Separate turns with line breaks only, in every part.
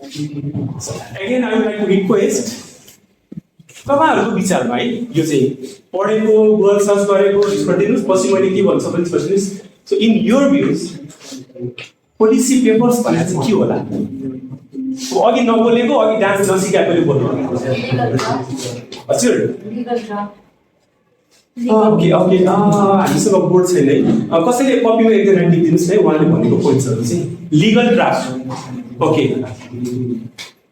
Again, I would like to request तपाईँहरूको विचारमा है यो चाहिँ पढेको गुगल सर्च गरेको उस गरिदिनुहोस् पछि मैले के भन्छु भने सोच्नुहोस् so in your views policy papers भनेर चाहिँ के होला अघि नबोलेको अघि डान्स नसिकाएकोले बोल्नु हजुर ओके ओके हामीसँग बोर्ड छैन है कसैले कपीमा एकजना टिपिदिनुहोस् है उहाँले भनेको पोइन्ट्सहरू चाहिँ लिगल ड्राफ्ट ओके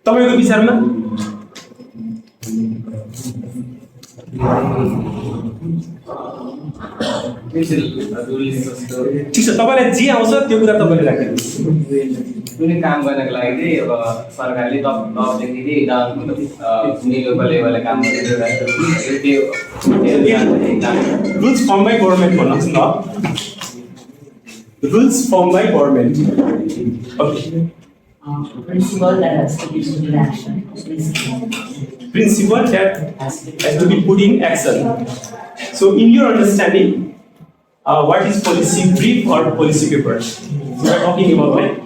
तपाईँको विचारमा ठिक छ तपाईँलाई जे आउँछ त्यो कुरा तपाईँले राख्नुहोस्
कुनै काम गर्नको लागि चाहिँ अब सरकारले तपदेखि निलोको लेभलले काम गरिरहेको
रुल्स फर्म बाई गभर्मेन्ट भन्नुहोस् न rules firm by government okay
Principle that has to be put in action.
Principle that has to be put in action. So, in your understanding, what is policy brief or policy paper? We are talking about like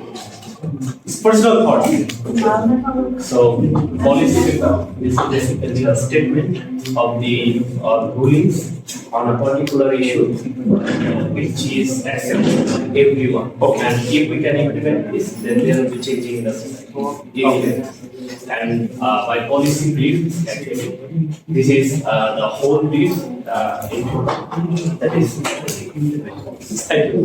it's personal thought.
So, policy paper is basically a statement of the rulings on a particular issue, which is accepted by everyone.
Okay.
And if we can implement this, then there will be changing in the society.
Okay.
And by policy brief, actually, this is the whole brief that is.
Thank you.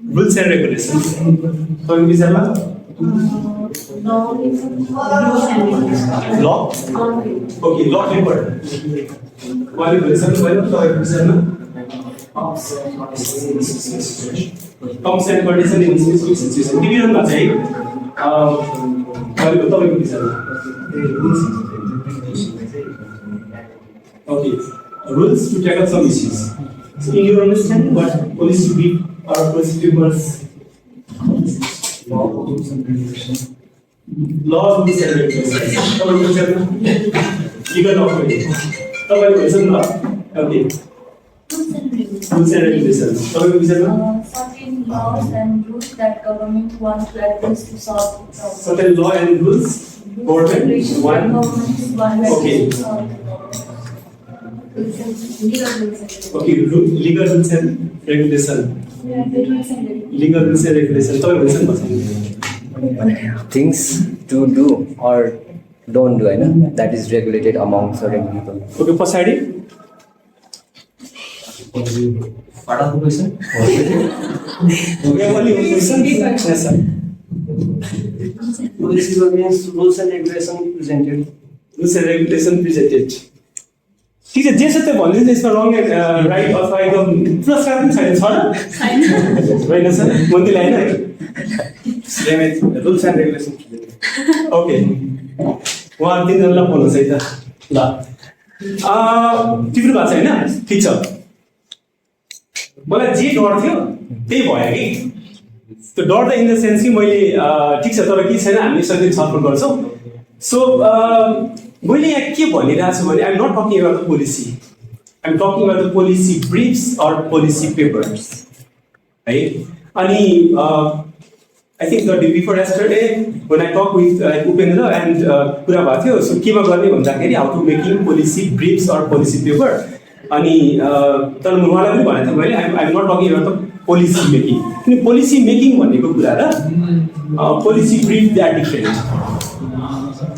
Rules and regulations. Law? Okay, law paper. Terms and conditions in specific situation. Division ma chahi तपाईको विचारमा Okay, rules to tackle some issues. So, in your understanding, what policy brief or policy papers? Law, rules and regulations. Law, rules and regulations. तपाईको विचारमा legal document. तपाईको विचारमा okay. Rules and regulations. तपाईको विचारमा
certain laws and rules that government wants to address to solve the problem.
certain law and rules government one
Okay.
Okay, legal rules and regulation. Legal rules and regulation.
Things to do or don't do, that is regulated among certain people.
Okay, pasadi.
Part of the question?
Okay, only one question. Yes, sir.
Policy means rules and regulation presented.
Rules and regulation presented. ठीक है जैसे तो बोलने से इसमें wrong right अथवा एकदम पुरस्कार पनि छैन छ र होइन सर मन्दिर हैन
Rules and regulations.
ओके वहाँ तीन जनलाई बोल्नु छ है त ल टिप्नु भएको छ हैन ठीक छ मलाई जे डर थियो त्यही भयो कि त्यो डर त इन द सेन्स कि मैले ठीक छ तर के छैन हामी सधैँ छलफल गर्छौँ सो मैले यहाँ के भनिरहेको छु भने I am not talking about the policy I am talking about the policy briefs or policy papers है अनि I think the day before yesterday when I talk with Upendra end कुरा भएको थियो सो केमा गर्ने भन्दाखेरि how to making policy briefs or policy paper अनि तर उहाँलाई पनि भनेको थिएँ मैले I am not talking about the policy making किन पोलिसी मेकिङ भनेको कुरा र policy brief they are different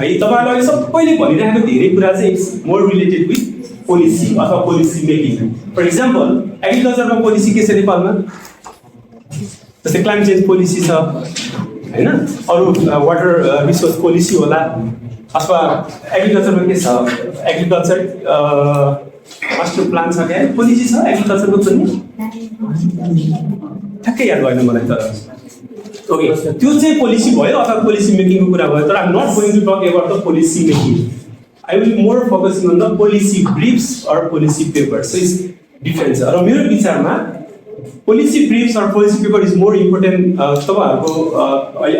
है तपाईहरुले सबैले भनिरहेको धेरै कुरा चाहिँ it's more related with policy अथवा पोलिसी मेकिङ फर इक्जाम्पल एग्रिकल्चरमा पोलिसी के छ नेपालमा जस्तै क्लाइमेट चेन्ज पोलिसी छ हैन अरु वाटर रिसोर्स पोलिसी होला अथवा एग्रिकल्चरमा के छ एग्रिकल्चर मास्टर प्लान छ के पोलिसी छ एग्रिकल्चरको पनि ठ्याक्कै याद भएन मलाई त ओके त्यो चाहिँ पोलिसी भयो अथवा पोलिसी मेकिङको कुरा भयो तर I am not going to talk about the policy making I will more focusing on the policy briefs or policy papers so it's difference र मेरो विचारमा policy briefs or policy paper is more important तपाईहरुको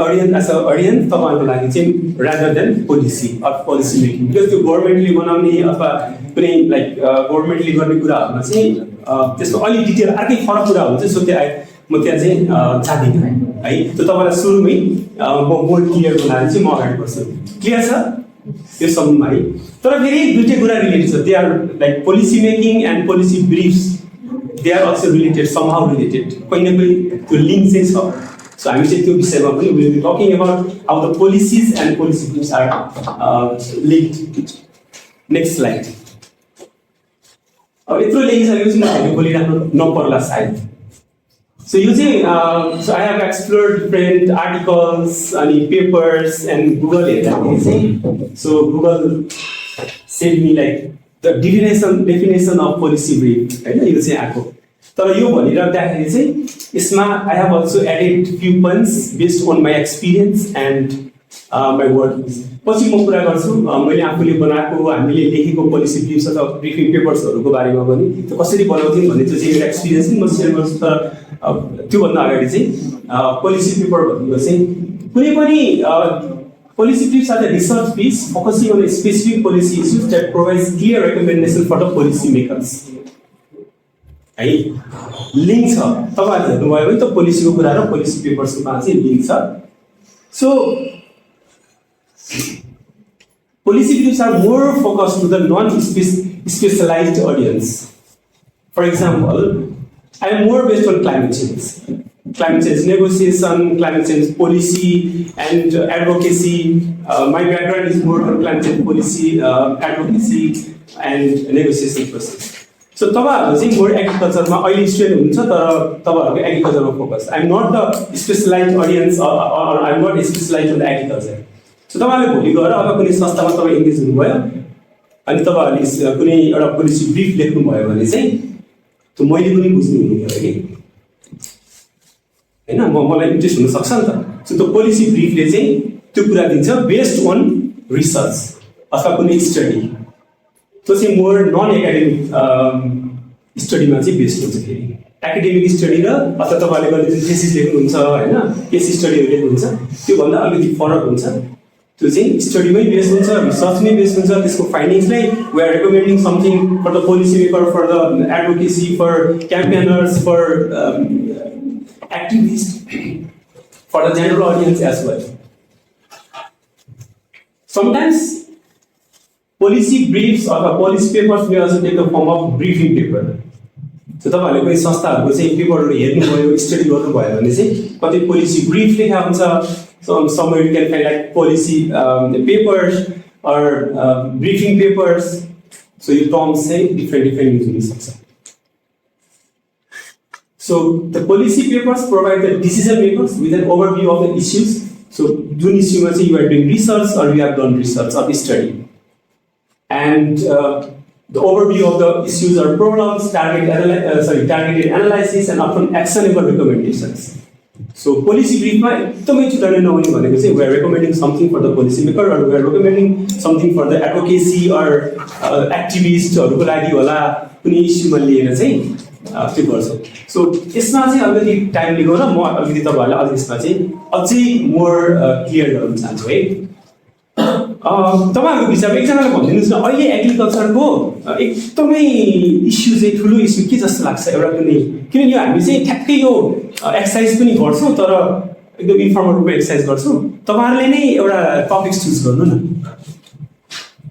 audience as a audience तपाईहरुको लागि चाहिँ rather than policy or policy making because त्यो गभर्नमेन्टले बनाउने अथवा कुनै लाइक गभर्नमेन्टले गर्ने कुराहरुमा चाहिँ त्यसको अलि डिटेल अर्कै फरक कुरा हुन्छ सो त्यो म त्यहाँ चाहिँ जाँदिनँ है। त्यो तपाईँलाई सुरुमै म बोर्ड क्लियर बनाएर चाहिँ म अगाडि बढ्छु। क्लियर छ यो सम्बन्धमा है। तर फेरि दुईटै कुरा रिलेटेड छ। They are like policy making and policy briefs, they are also related, somehow related, कहीँ न कहीँ त्यो लिङ्क चाहिँ छ। सो हामी चाहिँ त्यो विषयमा पनि will be talking about how the policies and policy briefs are linked. Next slide. अब यत्रो लेखिसकेपछि म अहिले बोलिराख्नु नपर्ला सायद। So using, so I have explored different articles, papers, and Google everything. So Google said me like the definition of policy brief. Right? You say आको. तर यो भनिराख्दाखेरि चाहिँ यसमा I have also added few points based on my experience and my work. पछि म कुरा गर्छु मैले आफूले बनाएको हामीले लेखेको पोलिसी ब्रिफ्स अथवा ब्रिफिङ पेपर्सहरूको बारेमा पनि त्यो कसरी बनाउँथ्यौँ भन्ने त्यो चाहिँ एउटा एक्सपिरियन्स पनि म सेयर गर्छु। तर त्योभन्दा अगाडि चाहिँ पोलिसी पेपर भनेको चाहिँ कुनै पनि policy briefs are the research piece focusing on specific policy issues that provides clear recommendation for the policy makers है। लिङ्क छ तपाईँहरूले हेर्नुभयो भने त पोलिसीको कुरा र पोलिसी पेपर्समा चाहिँ लिङ्क छ। सो policy briefs are more focused to the non-specialized audience. For example, I am more based on climate change negotiation, climate change policy, and advocacy. My background is more on climate change policy, advocacy, and negotiation process. So, तपाईहरु चाहिँ more agriculture मा अहिले student हुनुहुन्छ तर तपाईहरुको agriculture मा focus. I am not the specialized audience or I am not specialized on the agriculture. So तपाईले भोलि गएर अब कुनै संस्थामा तपाई इन्गेज हुनुभयो अनि तपाईहरुले कुनै एउटा पोलिसी ब्रिफ लेख्नु भयो भने चाहिँ त्यो मैले पनि बुझ्नु हुनु पर्यो कि हैन। मलाई इन्ट्रेस्ट हुन सक्छ नि त। सो त्यो पोलिसी ब्रिफले चाहिँ त्यो कुरा दिन्छ बेस्ड अन रिसर्च अथवा कुनै स्टडी। त्यो चाहिँ मोर नन एकाडेमिक स्टडीमा चाहिँ बेस्ड हुन्छ। फेरि एकाडेमिक स्टडी र अथवा तपाईले गर्ने जुन थेसिस लेख्नुहुन्छ हैन केस स्टडीहरु लेख्नुहुन्छ त्यो भन्दा अलिकति फरक हुन्छ। त्यो चाहिँ स्टडीमै बेस्ड हुन्छ, रिसर्चमै बेस्ड हुन्छ। त्यसको फाइन्डिङ्सलाई we are recommending something for the policy maker, for the advocacy, for campaigners, for activist, for the general audience as well. Sometimes policy briefs अथवा policy papers may also take the form of briefing paper. So तपाईँहरूले कोही संस्थाहरूको चाहिँ पेपरहरू हेर्नुभयो, study गर्नुभयो भने चाहिँ कति policy brief लेखा हुन्छ। So somewhere you can find like policy papers or briefing papers. So you terms say different use. So the policy papers provide the decision makers with an overview of the issues. So do issue you are doing research or you have done research or study, and the overview of the issues or problems, targeted analysis, and often actionable recommendations. So policy brief ma एकदमै छुटाउने नहुने भनेको चाहिँ we are recommending something for the policy maker or we are recommending something for the advocacy or activistहरुको लागि होला कुनै इस्युमा लिएर चाहिँ त्यो गर्छ। सो यसमा चाहिँ अलिकति टाइम लिएको र म अलिकति तपाईहरुलाई अझै यसमा चाहिँ अझै मोर क्लियर गराउन चाहन्छु है। तपाईहरुको विचारमा एकजनाले भनिदिनुस् न अहिले एग्रिकल्चरको एकदमै इस्यु चाहिँ ठुलो इस्यु के जस्तो लाग्छ एउटा कुनै, किनभने यो हामी चाहिँ ठ्याक्कै यो एक्सर्साइज पनि गर्छौँ तर एकदम इन्फर्मल रूपमा एक्सर्साइज गर्छौँ। तपाईहरुले नै एउटा टपिक्स चुज गर्नु न।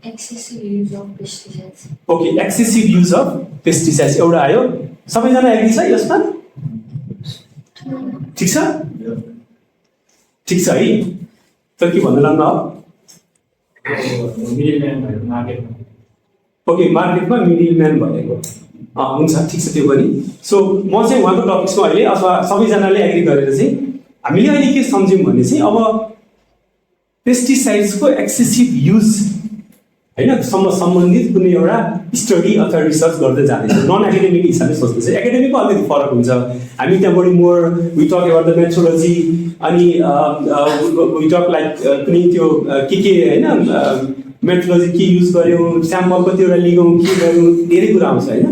Excessive use of pesticides.
Okay, excessive use of pesticides एउटा आयो। सबैजना एग्री छ यसमा? ठिक छ? ठिक छ है। तर के भन्नु लाग्नु अब? ओके, मार्केटमा मिडल म्यान भनेको हुन्छ, ठिक छ त्यो पनि। सो म चाहिँ उहाँको टपिक्समा अहिले अथवा सबैजनाले एग्री गरेर चाहिँ हामीले अहिले के सम्झ्यौँ भने चाहिँ अब पेस्टिसाइड्सको एक्सेसिभ युज हैन सम्बन्धित कुनै एउटा स्टडी अथवा रिसर्च गर्दै जाँदैछ। नन एकाडेमिक हिसाबले सोच्दैछ। एकाडेमिकको अलिकति फरक हुन्छ। हामी त्यहाँ बढी more we talk about the methodology अनि वी टक लाइक कुनै त्यो के हैन मेथोडोलोजी के युज गर्यौँ, स्याम्पल कतिवटा लिगौँ, के गर्यौँ, धेरै कुरा आउँछ हैन।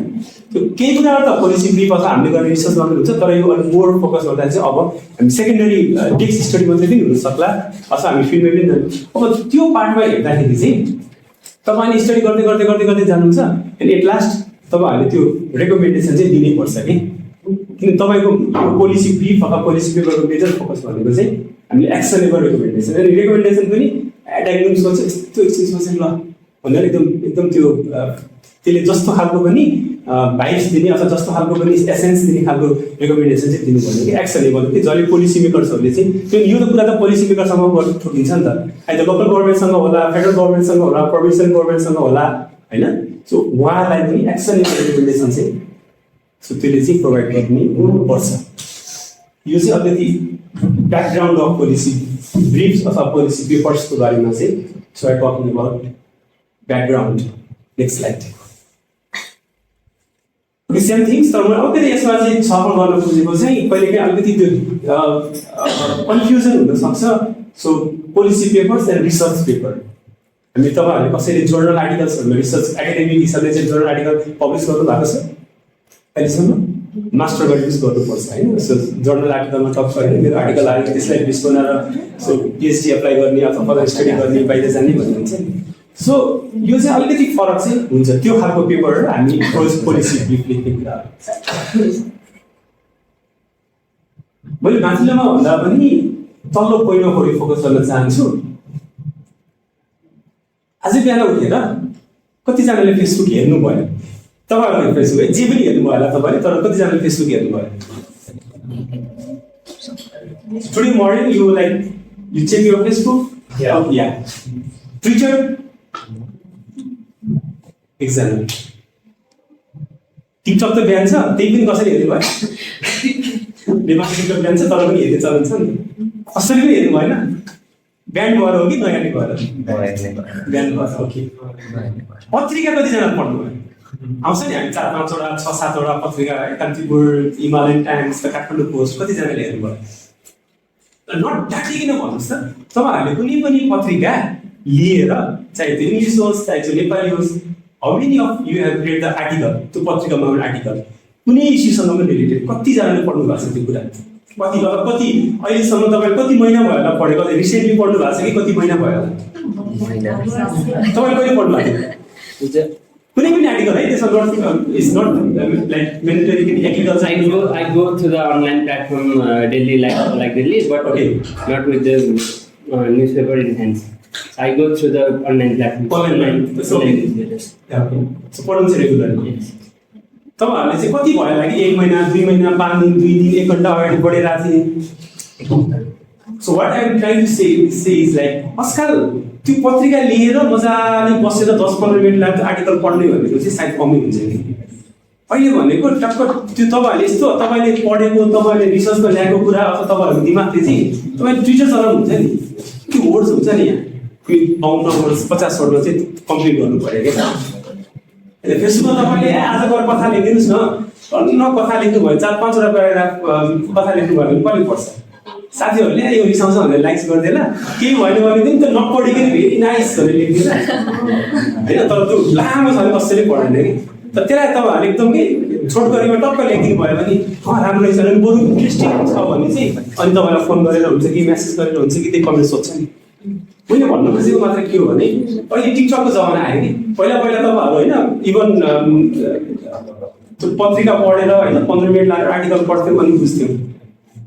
त्यो केही कुराहरू त पोलिसी ब्रिफ अथवा हामीले गर्ने रिसर्च गर्नु हुन्छ। तर यो अलिक मोर फोकस गर्दा चाहिँ अब हामी सेकेन्डरी टेक्स्ट स्टडी मात्रै पनि हुन सक्ला अथवा हामी फिल्डमै पनि जानु। अब त्यो पार्टमा हेर्दाखेरि चाहिँ तपाईले स्टडी गर्दै जानुहुन्छ एन्ड एट लास्ट तपाईहरुले त्यो रेकमेन्डेसन चाहिँ दिनै पर्छ कि किन तपाईँको पोलिसी ब्रिफ अथवा पोलिसी पेपरको मेजर फोकस भनेको चाहिँ हामीले एक्सनेबल रेकमेन्डेसन अनि रेकमेन्डेसन पनि डायग्नोस गर्छ यस्तो एक्सचेन्जमा चाहिँ ल भनेर एकदम त्यो त्यसले जस्तो खालको पनि भाइब्स दिने अथवा जस्तो खालको पनि एसेन्स दिने खालको रेकमेन्डेसन चाहिँ दिनु भन्यो कि एक्सनेबल कि जसले पोलिसी मेकर्सहरूले चाहिँ त्यो यो त कुरा त पोलिसी मेकरसँग गर्नु ठोकिन्छ नि त आइदर लोकल गभर्मेन्टसँग होला फेडरल गभर्मेन्टसँग होला प्रोभिन्सियल गभर्मेन्टसँग होला होइन सो उहाँलाई पनि एक्सनेबल रेकमेन्डेसन चाहिँ सो त्यसले चाहिँ प्रोभाइड गर्ने हुनुपर्छ यो चाहिँ अलिकति ब्याकग्राउन्ड अफ पोलिसी ब्रिफ्स अथवा पोलिसी पेपर्सको बारेमा चाहिँ so I talking about background next slide same things तर मैले अलिकति यसमा चाहिँ छलफल गर्न खोजेको चाहिँ कहिलेकाहीँ अलिकति त्यो कन्फ्युजन हुनसक्छ so policy papers and research paper हामी तपाईँहरूले कसैले जर्नल आर्टिकल्सहरूमा रिसर्च एकाडेमिक हिसाबले चाहिँ जर्नल आर्टिकल पब्लिस गर्नु भएको छ अहिलेसम्म मास्टर गरेर गर्नुपर्छ होइन सो जर्नल आर्टिकलमा टप गरेर मेरो आर्टिकल आएर त्यसलाई बेस बनाएर सो पिएचडी एप्लाई गर्ने अथवा फर्दर स्टडी गर्ने बाहिर जाने भन्ने हुन्छ नि सो यो चाहिँ अलिकति फरक चाहिँ हुन्छ त्यो खालको पेपरहरू हामी पोलिसी ब्रिफ लेख्ने कुराहरू मैले माथिल्लोमा भन्दा पनि तल्लो पोइन्टमा बढी फोकस गर्न चाहन्छु आज बिहान उठेर कतिजनाले फेसबुक हेर्नु भयो तपाईँहरूले फेसबुक जे पनि हेर्नु भयो होला तपाईँले तर कतिजनाले फेसबुक हेर्नु भयो today morning you like you check your Facebook या ट्विटर एकजना टिकटक त बिहान छ त्यही पनि कसैले हेर्नु भयो नेपाली टिकटक बिहान छ तर पनि हेर्ने चलन छ नि कसरी पनि हेर्नु भएन बिहान भएर हो कि नयाँ भएर बिहान भएर हो कि पत्रिका कतिजना पढ्नु भयो आउँछ नि हामी 4-5वटा 6-7वटा पत्रिका है Kantipur Himalayan times Kathmandu post कतिजनाले हेर्नु भयो नट ढाकिकन भन्नुहोस् त तपाईँहरूले कुनै पनि पत्रिका लिएर चाहे त्यो इङ्ग्लिस होस् चाहे त्यो नेपाली होस् how many of you have read the article त्यो पत्रिकामा एउटा आर्टिकल कुनै इस्युसँग पनि रिलेटेड कतिजनाले पढ्नु भएको छ त्यो कुरा कति अहिलेसम्म तपाईँ कति महिना भयो होला पढेको रिसेन्टली पढ्नु भएको छ कि कति महिना भयो होला तपाईँ कहिले पढ्नु भएको थियो कुनै पनि आर्टिकल है त्यसमा इज नट लाइक मेन्डेटरी कि agriculture
I go to the online platform daily like daily, but
Okay.
not with the newspaper in hands. I go through the online platform.
Online. So पढ्नु चाहिँ regularly तपाईँहरूले चाहिँ कति भयो लागि 1 महिना 2 महिना 5 दिन 2 दिन 1 घन्टा अगाडि पढेर थिएँ so what I am trying to say is like आजकल त्यो पत्रिका लिएर मजाले बसेर 10-15 मिनट लाग्छ आर्टिकल पढ्ने भनेको चाहिँ सायद कमै हुन्छ नि अहिले भनेको टक्क त्यो तपाईँहरूले यस्तो तपाईँले पढेको तपाईँले रिसर्चमा ल्याएको कुरा अथवा तपाईँहरूको दिमागले चाहिँ तपाईँले ट्विटर चलाउनुहुन्छ नि त्यो वर्ड्स हुन्छ नि यहाँ कुनै 52 वर्ड्स 50 वर्डमा चाहिँ कम्प्लिट गर्नु पऱ्यो क्या फेसबुकमा तपाईँले आज गएर कथा लेखिदिनुहोस् न कथा लेख्नु भयो 4-5वटा प्याराग्राफ कथा लेख्नु भयो भने कहिले पर्छ साथीहरूले यो रिसाउँछ भनेर लाइक्स गरिदिएन केही भएन भने पनि त्यो नपढिकन भेरी नाइस भनेर लेखिदिएन होइन तर त्यो लामो छ भने कसैले पढ्दैन कि तर त्यसलाई तपाईँहरूले एकदमै छोटकरीमा टक्क लेखिदिनु भयो भने राम्रो रहेछ भने बरु इन्ट्रेस्टिङ छ भने चाहिँ अनि तपाईँलाई फोन गरेर हुन्छ कि म्यासेज गरेर हुन्छ कि त्यही कमेन्ट सोध्छ नि मैले भन्नु खोजेको मात्र के हो भने अहिले टिकटकको जमाना आयो कि पहिला तपाईँहरू होइन इभन त्यो पत्रिका पढेर होइन 15 मिनट लागेर आर्टिकल पढ्थ्यो अनि बुझ्थ्यो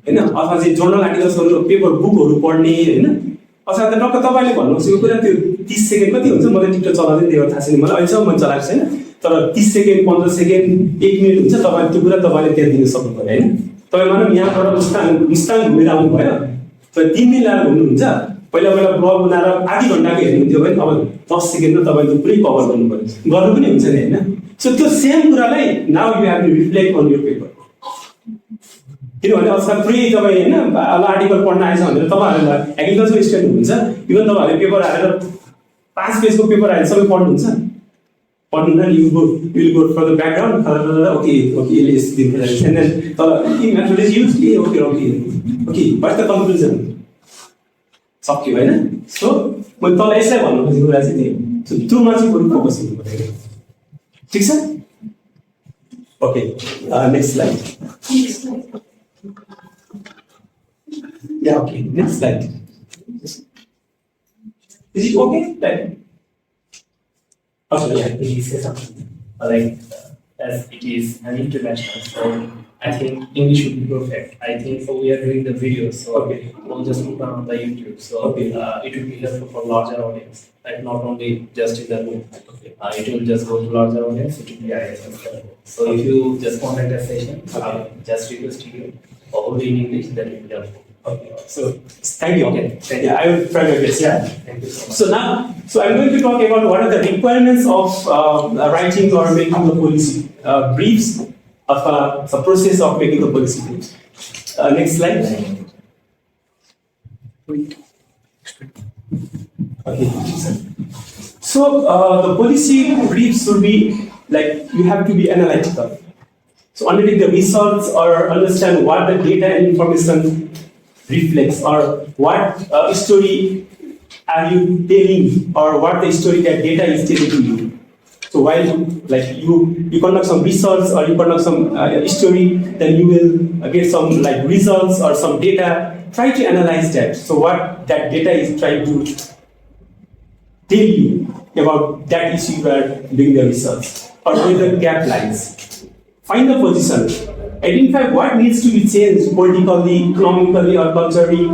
होइन अथवा चाहिँ जर्नल आर्टिकल्सहरू पेपर बुकहरू पढ्ने होइन अथवा त टक्क तपाईँले भन्नु खोजेको कुरा त्यो 30 सेकेन्ड कति हुन्छ मलाई टिकटक चलाउँदै त्यही भएर थाहा छैन मलाई अहिलेसम्म मैले चलाएको छैन तर 30 सेकेन्ड 15 सेकेन्ड 1 मिनट हुन्छ तपाईँ त्यो कुरा तपाईँले त्यहाँ दिन सक्नु पऱ्यो होइन तपाईँ मानव यहाँबाट मुस्ताङ घुमेर आउनुभयो तपाईँ 3 दिन लागेर घुम्नुहुन्छ पहिला ब्लग बनाएर आधी घन्टाको हेर्नुहुन्थ्यो भने अब 10 सेकेन्डमा तपाईँले पुरै कभर गर्नु पऱ्यो गर्नु पनि हुन्छ नि होइन सो त्यो सेम कुरालाई now you have to reflect on your paper किनभने अवस्था पुरै तपाईँ होइन आर्टिकल पढ्न आएछ भनेर तपाईँहरूलाई एग्रिकल्चर स्टुडेन्ट हुनुहुन्छ इभन तपाईँहरूले पेपर हालेर 5 पेजको पेपर हालेर सबै पढ्नुहुन्छ पढ्नुहुन्न will go for the background okay यसले यस्तो दिनु तर के मेथड इज युज कि ओके वाट द कन्क्लुजन सक्यो होइन सो मैले तल यसलाई भन्नु खोजेको कुरा चाहिँ त्यही त्योमा चाहिँ बरु फोकस गर्नु पऱ्यो ठिक छ okay next slide Yeah, okay. Next slide. Is it okay? Right. Okay, yeah.
It is something like as it is an international forum, I think English should be perfect. I think we are doing the videos, so we'll just put on the YouTube. So it will be helpful for larger audience, like not only just in the room. It will just go to larger audience. It will be IAAS as well. So if you just contact a session, just request you only in English, that will be helpful.
Okay. So thank you.
Okay. Thank you.
Yeah, I will try my best.
Yeah. Thank you so much.
So now, I'm going to talk about what are the requirements of writing or making the policy briefs of the process of making the policy briefs. Next slide. Okay. So the policy briefs should be like you have to be analytical. So undertake the research or understand what the data and information reflects or what story are you telling or what the story that data is telling to you. So while you conduct some research or you conduct some story, then you will get some like results or some data. Try to analyze that. So what that data is trying to tell you about that issue you are doing the research or where the gap lies. Find the position. Identify what needs to be changed politically, economically, or culturally,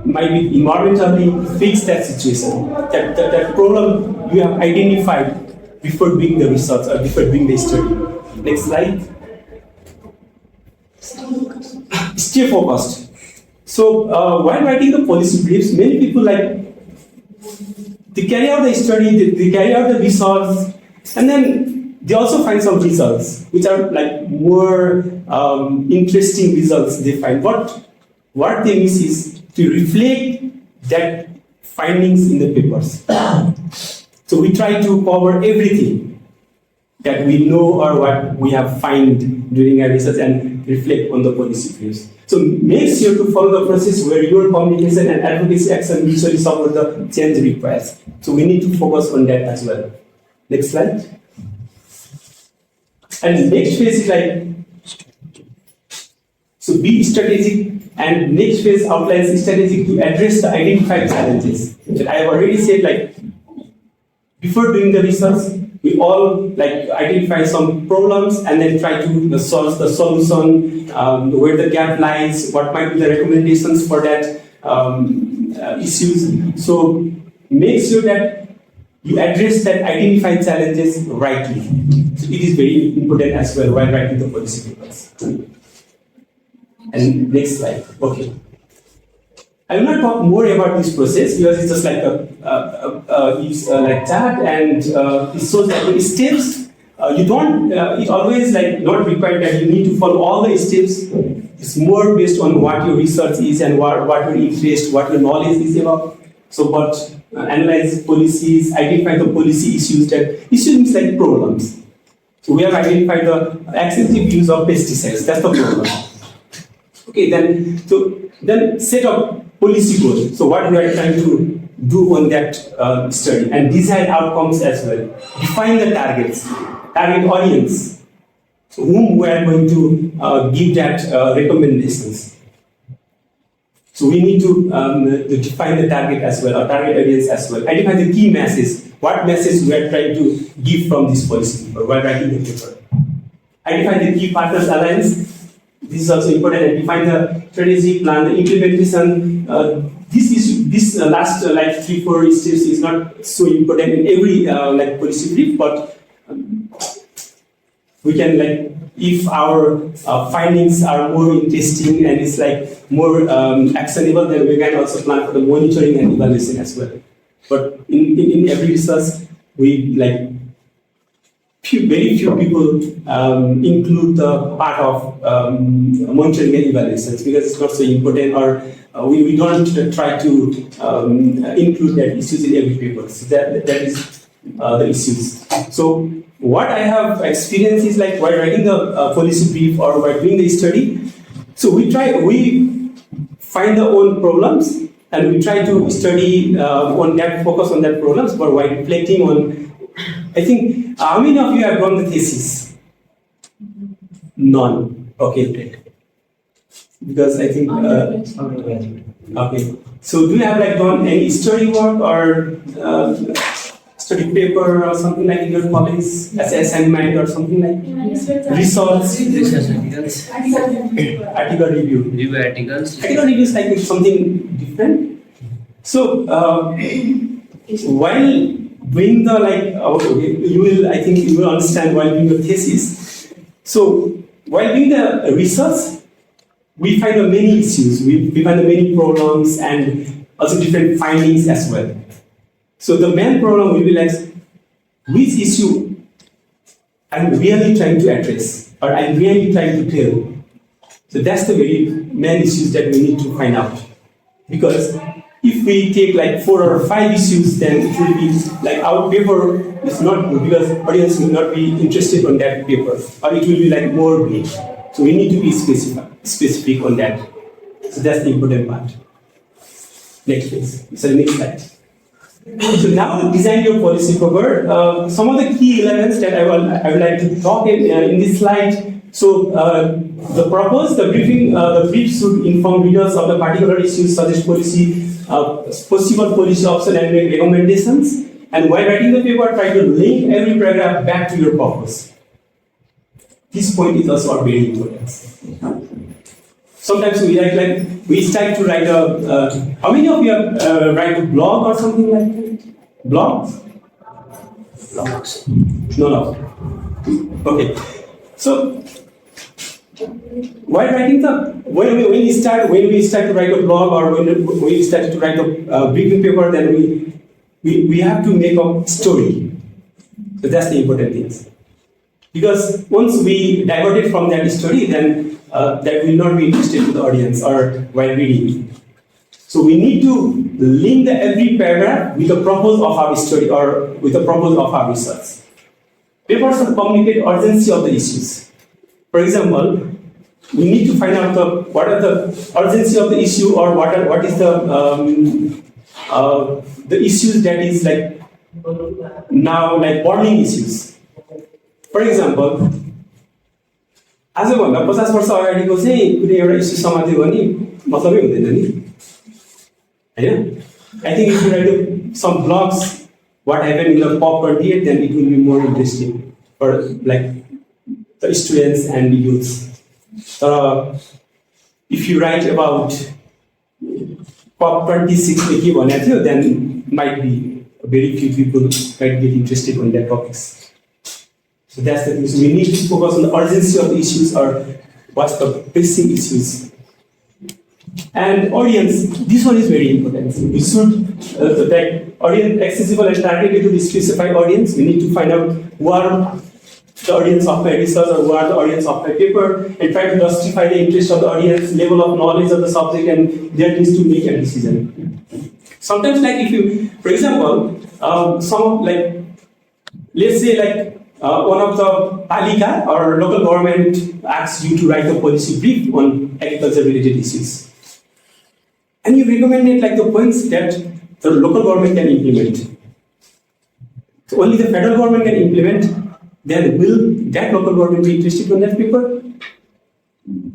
might be environmentally, fix that situation. That problem you have identified before doing the research or before doing the study. Next slide. Stay focused. So while writing the policy briefs, many people they carry out the study, they carry out the research, and then they also find some results which are more interesting results they find. What they miss is to reflect that findings in the papers. So we try to cover everything that we know or what we have find during our research and reflect on the policy briefs. So make sure to follow the process where your communication and advocacy action mutually support the change requires. So we need to focus on that as well. Next slide. And next phase is so be strategic, and next phase outlines strategy to address the identified challenges. So I have already said before doing the research, we all identify some problems and then try to solve the solution, where the gap lies, what might be the recommendations for that issues. So make sure that you address that identified challenges rightly. So it is very important as well while writing the policy papers. And next slide. Okay. I will not talk more about this process because it's just like that, and it shows that the steps. You don't. It always not required that you need to follow all the steps. It's more based on what your research is and what your interest, what your knowledge is about. So, but analyze policies, identify the policy issues. That issues means problems. So we have identified the excessive use of pesticides. That's the problem. Okay, then set up policy goals. So what we are trying to do on that study and design outcomes as well. Define the targets, target audience, whom we are going to give that recommendations. So we need to define the target as well, or target audience as well. Identify the key message. What message we are trying to give from this policy paper while writing the paper. Identify the key partners alliance. This is also important. And define the strategy, plan the implementation. This last 3-4 steps is not so important in every policy brief, but we can if our findings are more interesting and it's more actionable, then we can also plan for the monitoring and evaluation as well. But in every research, we very few people include the part of monitoring and evaluations because it's not so important, or we don't try to include that issues in every paper. So that is the issues. So what I have experienced is while writing the policy brief or while doing the study, so we find our own problems and we try to study on that, focus on that problems, but while reflecting on, I think, how many of you have done the thesis? None. Okay, great. Because I think, okay. So do you have done any story work or study paper or something like in your college as an assignment or something like research, article review.
Review articles.
Article review is like something different. So while doing the I think you will understand while doing your thesis. So while doing the research, we find the many issues, we find the many problems and also different findings as well. So the main problem will be like, which issue I'm really trying to address or I'm really trying to tell. So that's the very main issues that we need to find out. Because if we take like 4 or 5 issues, then it will be like our paper is not good because audience will not be interested on that paper, or it will be like more vague. So we need to be specific on that. So that's the important part. Next please. So next slide. So now design your policy paper. Some of the key elements that I would like to talk in this slide. So the purpose, the brief should inform readers of the particular issues, suggest policy, possible policy option and make recommendations. And while writing the paper, try to link every paragraph back to your purpose. This point is also very important. Sometimes we start to write a. How many of you have write a blog or something like that? Blogs? No. Okay. So while writing when we start to write a blog or when we start to write a briefing paper, then we have to make a story. So that's the important thing. Because once we divert it from that story, then that will not be interesting to the audience or while reading. So we need to link every paragraph with the purpose of our story or with the purpose of our research. Papers should communicate urgency of the issues. For example, we need to find out what are the urgency of the issue or what is the issues that is like now like burning issues. For example, आजभन्दा 50 वर्ष अगाडिको चाहिँ कुनै एउटा issue समात्यो भने मतलबै हुँदैन नि हैन. I think if you write some blogs what happened in the pop 28, then it will be more interesting for like the students and youths. If you write about pop 26 के भनेको थियो, then might be very few people might get interested on that topics. So that's the thing. So we need to focus on the urgency of the issues or what's the pressing issues. And audience, this one is very important. We should the audience accessible and targeted to the specified audience. We need to find out who are the audience of my research or who are the audience of my paper, and try to justify the interest of the audience, level of knowledge of the subject, and their needs to make a decision. Sometimes, like if you, for example, let's say one of the palika or local government asks you to write a policy brief on agriculture related issues. And you recommended like the points that the local government can implement. So only the federal government can implement, then will that local government be interested in that paper?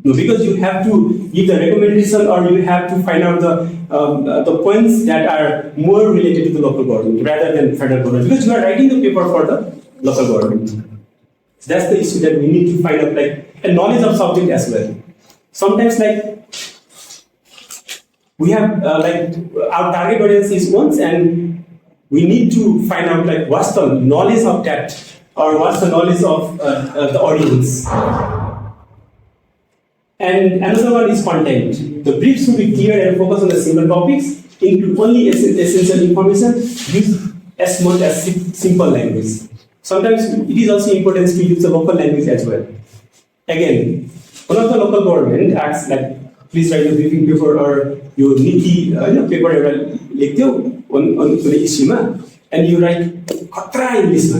No, because you have to give the recommendation or you have to find out the points that are more related to the local government rather than federal government, because you are writing the paper for the local government. So that's the issue that we need to find out, like a knowledge of subject as well. Sometimes we have our target audience is once, and we need to find out like what's the knowledge of that or what's the knowledge of the audience. And another one is content. The brief should be clear and focus on the single topics, include only essential information, use as much as simple language. Sometimes it is also important to use the local language as well. Again, one of the local government asks like, please write a briefing paper or your niti paper on the issue, and you write Khatra English,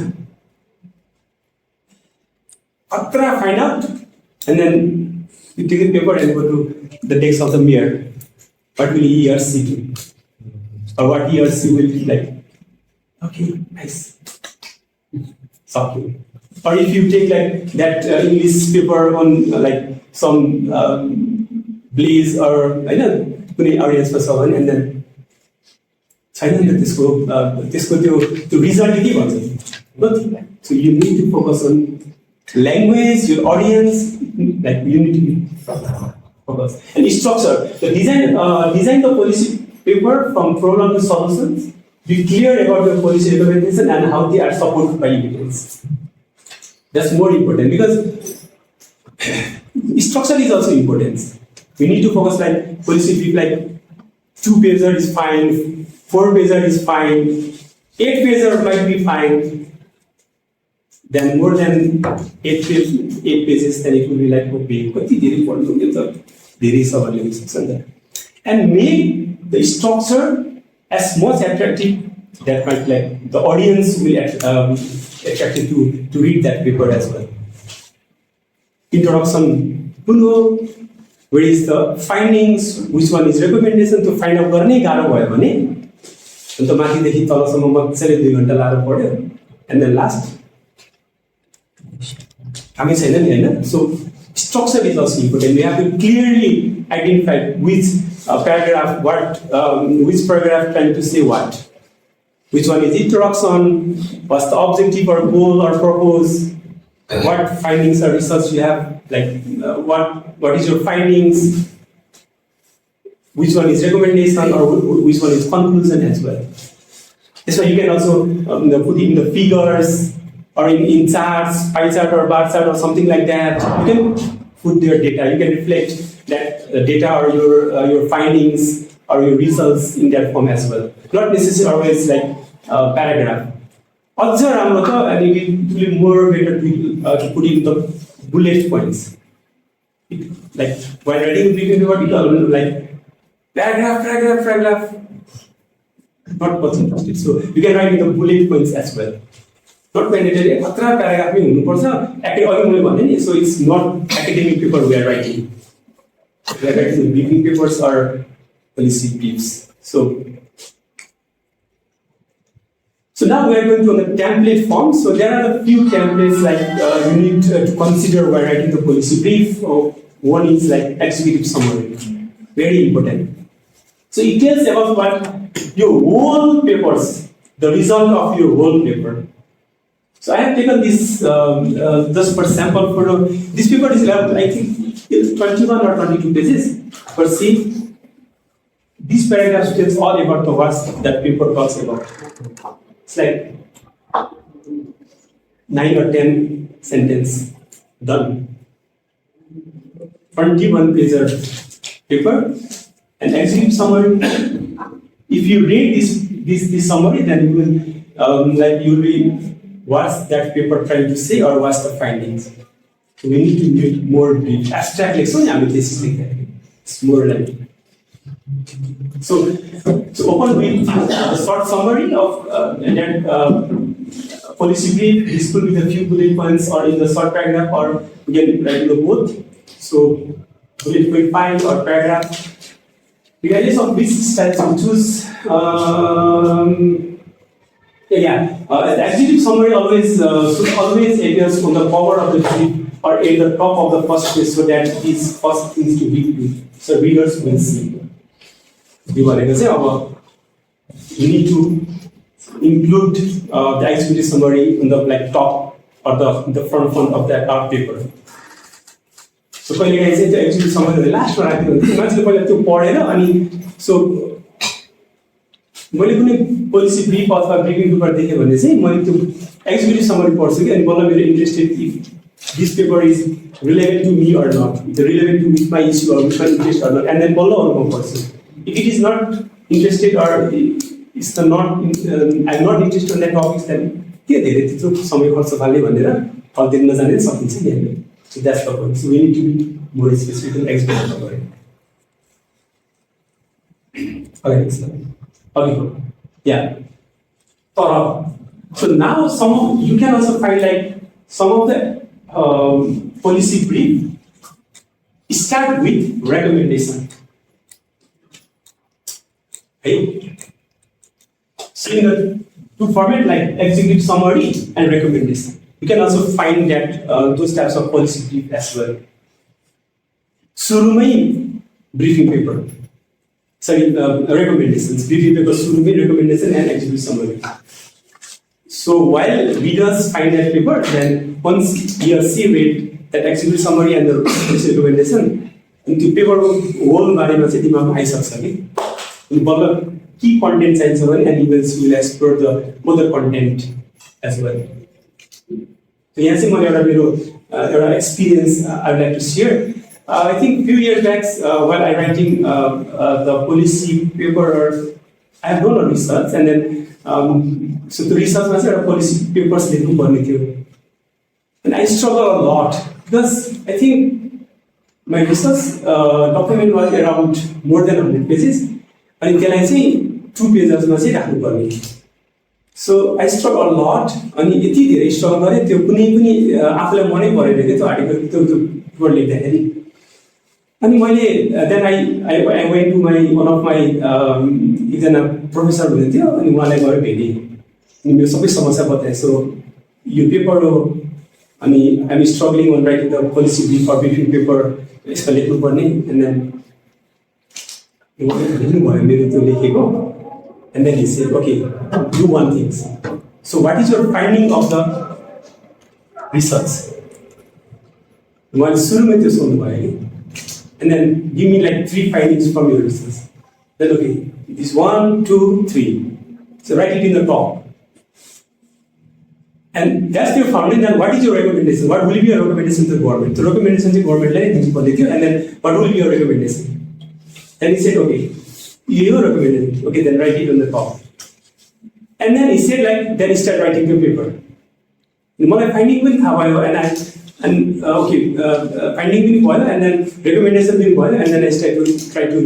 Khatra find out, and then you take the paper and go to the desk of the mayor. What will he or she do? Or what he or she will be like? Okay, nice. Shocking. Or if you take like that English paper on like some blaze or I don't know, audience for someone, and then छैन नि त त्यसको त्यो result के भन्छ nothing so you need to focus on language your audience like you need to focus and structure the design the policy paper from problem to solutions be clear about your policy recommendation and how they are supported by evidence that's more important because structure is also important we need to focus like policy brief like 2-pager is fine 4-pager is fine 8-pager might be fine then more than 8 pages then it will be like okay कति धेरै पढ्नु हुन्छ त धेरै सवाल लेख्न सक्छ नि त and make the structure as much attractive that might like the audience will attracted to read that paper as well introduction कुन हो where is the findings which one is recommendation to find out गर्ने गाह्रो भयो भने अन्त माथिदेखि तलसम्म मजाले 2 घण्टा लाएर पढ्यो and then last हामी छैन नि हैन so structure is also important we have to clearly identify which paragraph which paragraph trying to say what which one is introduction what's the objective or goal or purpose what findings or research you have like what is your findings which one is recommendation or which one is conclusion as well that's why you can also put in the figures or in charts, pie chart or bar chart or something like that. You can put their data. You can reflect that data or your findings or your results in that form as well. Not necessarily always like paragraph. Also, and it will be more better to put in the bullet points. Like while writing briefing paper, it will like paragraph. Not much interested. So you can write in the bullet points as well. Not mandatory. Patra paragraph में होना पड़ता है. अभी मुझे मालूम नहीं. So it's not academic paper we are writing. We are writing briefing papers or policy briefs. So now we are going to the template form. So there are a few templates like you need to consider while writing the policy brief. One is like executive summary, very important. So it tells about what your whole papers, the result of your whole paper. So I have taken this just for sample photo. This paper is around, I think, 21 or 22 pages. But see, this paragraph tells all about the what that paper talks about. It's like 9 or 10 sentence done. 21 pager paper and executive summary. If you read this summary, then you will like you will be. What's that paper trying to say or what's the findings? So we need to make more brief. Abstract like so this is like that. It's more like so open with a short summary of that policy brief. This could be the few bullet points or in the short paragraph or we can write in the both. So bullet point 5 or paragraph. Regardless of which style to choose. The executive summary always should always appears on the cover of the brief or at the top of the first page so that it is first things to read so readers will see. You need to include the executive summary on the like top or the front of that art paper. So when you say the executive summary the last one I think मान्छेले पहिला त्यो पढेर अनि so मैले कुनै policy brief अथवा briefing paper देखेँ भने चाहिँ मैले त्यो एक्जिक्युटिभ समरी पढ्छु कि अनि बल्ल मेरो interested if this paper is relevant to me or not relevant to with my issue or with my interest or not and then बल्ल अरूमा पढ्छु if it is not interested or it's the not I am not interested in that topics then के धेरै त्यत्रो समय खर्च फाल्ने भनेर फलतिर नजाने सकिन्छ नि हामीले so that's the point so we need to be more specific in explain गरे Yeah. So now you can also find like some of the policy brief start with recommendation. Okay. So in the two format like executive summary and recommendation, you can also find that those types of policy brief as well. सुरुमै briefing paper. recommendations. Briefing paper summary, recommendation, and executive summary. So while readers find that paper, then once he or she read that executive summary and the recommendation, into paper whole बारेमा चाहिँ दिमागमा आइसक्छ कि अनि बल्ल key content चाहिन्छ भने and will explore the other content as well. So यहाँ चाहिँ मैले एउटा experience I would like to share. I think few years back while I writing the policy paper, I have done a research and then so the research मा चाहिँ एउटा policy papers लेख्नु पर्ने थियो. And I struggle a lot because I think my research document was around more than 100 pages and त्यसलाई चाहिँ 2 pages मा चाहिँ राख्नु पर्ने. So I struggle a lot अनि यति धेरै struggle गरे त्यो कुनै पनि आफुलाई मनै परेन के त्यो आर्टिकल त्यो पेपर लेख्दाखेरि. अनि मैले then I went to one of my एकजना प्रोफेसर हुनुहुन्थ्यो अनि उहाँलाई गएर भेटेँ अनि मेरो सबै समस्या बताएँ. सो यो पेपर हो अनि I'm struggling on writing the policy brief or briefing paper यसमा लेख्नु पर्ने and then उहाँले लेख्नु भयो मेरो त्यो लेखेको and then he said okay do one thing. So what is your finding of the research? उहाँले सुरुमै त्यो सोध्नु भयो कि and then give me like 3 findings from your research. Then okay, it is 1, 2, 3. So write it in the top. And that's your finding. Then what is your recommendation? What will be your recommendation to the government? The recommendation to the government and then what will be your recommendation? And he said, okay, your recommendation. Okay, then write it on the top. And then he said like, then he started writing the paper. My finding will have finding will boil and then recommendation will boil and then I try to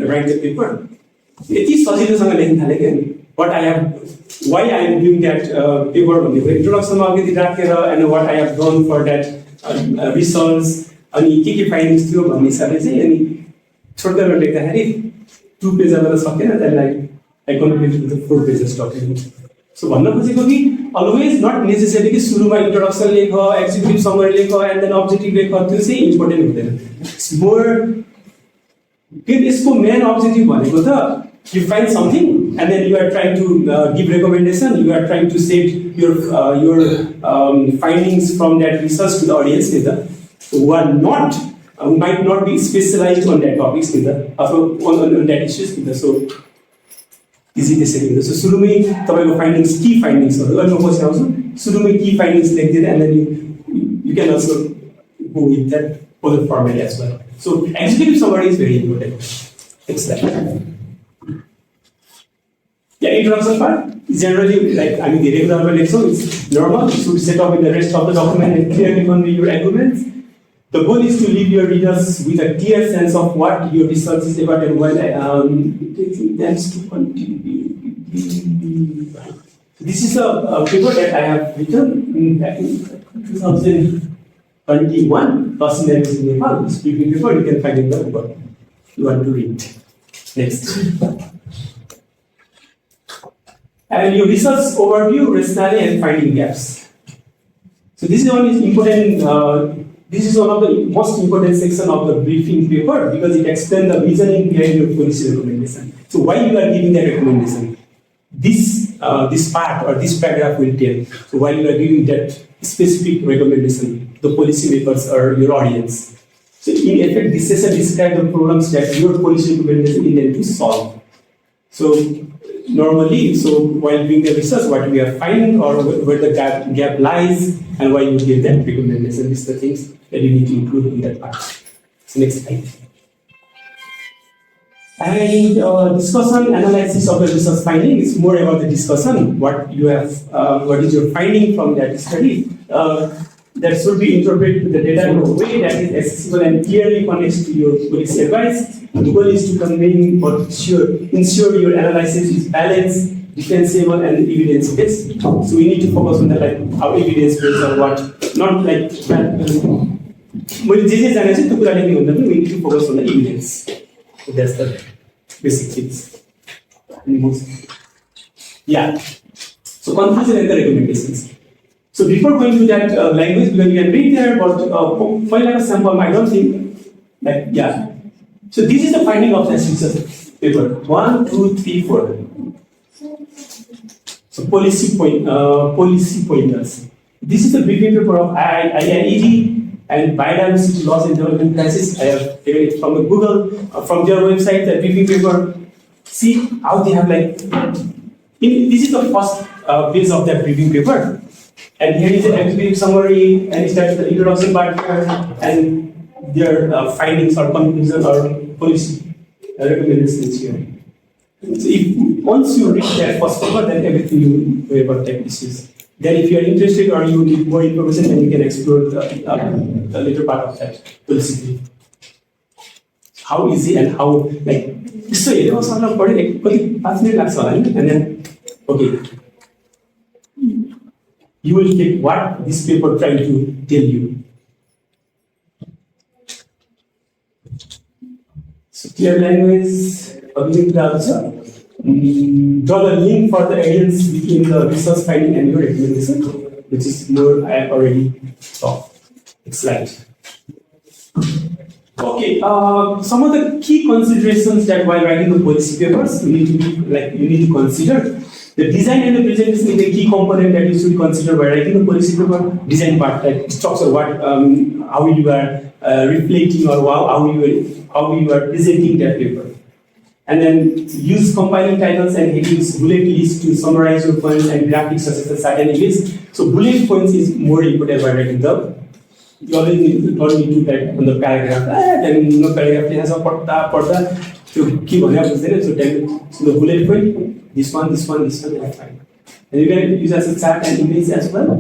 write the paper. It is what I have, why I am doing that paper on the introduction and what I have done for that results and key findings थियो भन्ने हिसाबले चाहिँ अनि छोड्दै लेख्दाखेरि 2 pages सकेन then I concluded with the 4 pages document. So भन्न खोजेको कि always not necessarily कि सुरुमा introduction लेख, executive summary लेख and then objective लेख त्यो चाहिँ important हुँदैन. It's more कि यसको main objective भनेको त you find something and then you are trying to give recommendation, you are trying to set your findings from that research to the audience who are not who might not be specialized on that topics on that issues so easy to so सुरुमै तपाईको findings key findings गर्नु पछि आउँछ सुरुमै key findings लेख्दिनु and then you can also go with that other format as well. So executive summary is very important. It's that. Yeah, introduction part generally like I mean the regular leksho it's normal. You should set up with the rest of the document and clearly convey your arguments. The goal is to leave your readers with a clear sense of what your research is about and why that's to continue. This is a paper that I have written back in 2021. Person that is in Nepal. This briefing paper you can find in the book. You want to read. Next. And your research overview, rationale, and finding gaps. So this is one is important. This is one of the most important section of the briefing paper because it explains the reasoning behind your policy recommendation. So why you are giving that recommendation? This part or this paragraph will tell. So why you are giving that specific recommendation, the policymakers or your audience. So in effect, this session describes the problems that your policy recommendation intend to solve. So normally, so while doing the research, what we are finding or where the gap lies and why you give that recommendation, these are the things that you need to include in that part. So next slide. And discussion, analysis of the research finding is more about the discussion, what you have, what is your finding from that study. That should be interpreted the data in a way that is accessible and clearly connects to your policy advice. The goal is to convey or ensure your analysis is balanced, defensible, and evidence-based. So we need to focus on the how evidence-based or what, not like we need to focus on the evidence. So that's the basic things. Yeah. So conclusion and the recommendations. So before going to that language, because you can read there, but for like a sample, I don't think that So this is the finding of this research paper. 1, 2, 3, 4. So policy pointers. This is the briefing paper of IAAS and biodiversity loss and development crisis. I have taken it from Google, from their website, the briefing paper. See how they have this is the first page of that briefing paper. And here is the executive summary, and it starts the introduction part here, and their findings or conclusions or policy recommendations here. So once you read that first paper, then everything you know about tech issues. Then if you are interested or you need more information, then you can explore the later part of that policy. How easy and how so it was on a 5 minutes and then okay. You will get what this paper trying to tell you. So clear language, public also. Draw the link for the evidence between the research finding and your recommendation, which is more I have already talked. Next slide. Okay, some of the key considerations that while writing the policy papers, you need to consider. The design and the presentation is a key component that you should consider while writing the policy paper. Design part, like structure, how you are reflecting or how you are presenting that paper. And then use compiling titles and headings, bullet lists to summarize your points and graphics such as the certain images. So bullet points is more important while writing the. You always need to type on the paragraph. Then no paragraph has a porta. So keep on so the bullet point. This one, that's fine. And you can use as a chart and image as well.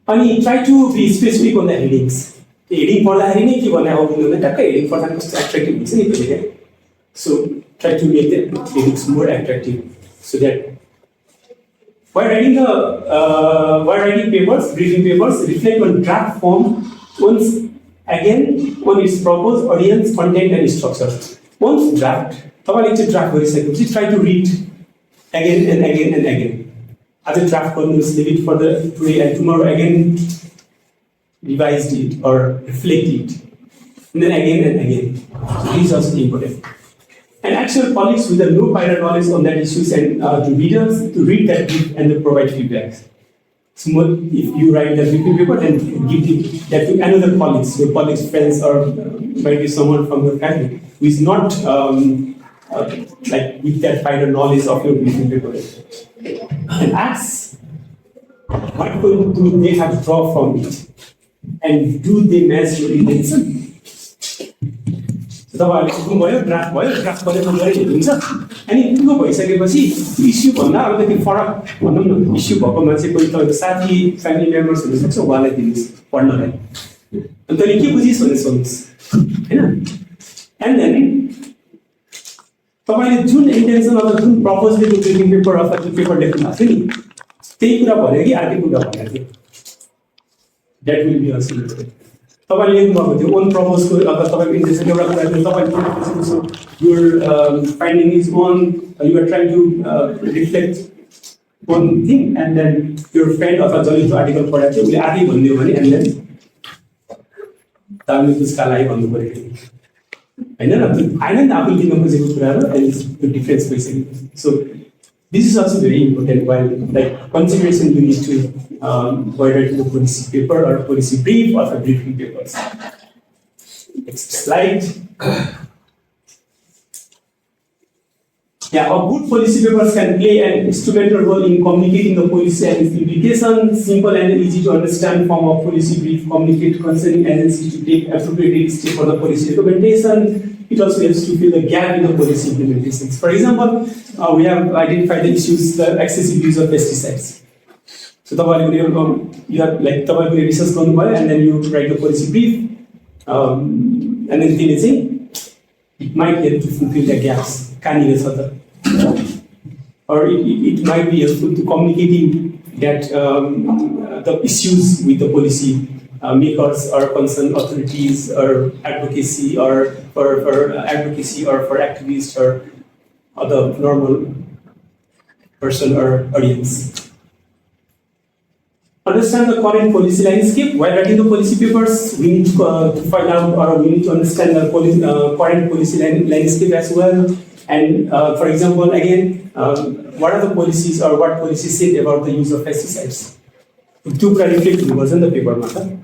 And try to be specific on the headings. The heading for the heading for attractive. So try to make the headings more attractive so that while writing papers, briefing papers, reflect on draft form once again on its purpose, audience, content, and structure. Once draft, try to read again and again and again. Other draft columns, leave it for the today and tomorrow again, revise it or reflect it. And then again and again. So these are also important. And actual colleagues with no prior knowledge on that issues and to readers to read that brief and then provide feedback. So if you write the briefing paper, then give that to another colleagues, your colleagues, friends, or might be someone from your family who is not with that prior knowledge of your briefing paper. And ask what do they have to draw from it, and do they match your intention? तपाईहरुले draft गरेको हुन्छ अनि त्यो भइसकेपछि issue भन्दा अलिकति फरक भनौँ न इस्यु भएको मान्छे कोही तपाईको साथी फ्यामिली मेम्बर्स हुन सक्छ उहाँलाई दिनुस् पढ्नलाई अनि तैले के बुझिस् भने सोध्नुस् हैन एन्ड देन तपाईले जुन इन्टेन्सन अथवा जुन प्रपोजले त्यो ब्रिफिङ पेपर अथवा त्यो पेपर लेख्नु भएको थियो नि त्यही कुरा भन्यो कि अर्कै कुरा भनेको थियो द्याट विल बी अल्सो तपाईले लेख्नु भएको थियो ओन प्रपोजको अथवा तपाईको इन्टेन्सन एउटा कुरा थियो तपाईले your finding is on you are trying to reflect one thing and then your friend अथवा जसले त्यो आर्टिकल पढाएको थियो उसले आधी भनिदियो भने and then तालले त्यसका लागि भन्नु पर्यो हैन न आइनन आफूले दिन खोजेको कुराहरु and the difference भइसक्यो so this is also very important while like consideration you need to while writing the policy paper or policy brief or the briefing papers. Next slide. Yeah, a good policy papers can play an instrumental role in communicating the policy and its implications. Simple and easy to understand form of policy brief communicate concerning agencies to take appropriate steps for the policy recommendation. It also helps to fill the gap in the policy implementations. For example, we have identified the issues, the excessive use of pesticides. So you have like research and then you write the policy brief, and then it might help to fulfill the gaps. Or it might be helpful to communicating that the issues with the policy makers or concerned authorities or advocacy or for activists or other normal person or audience. understand the current policy landscape. While writing the policy papers, we need to find out, or we need to understand the current policy landscape as well. And for example, again, what are the policies or what policies said about the use of pesticides? Two reflect was in the paper matter.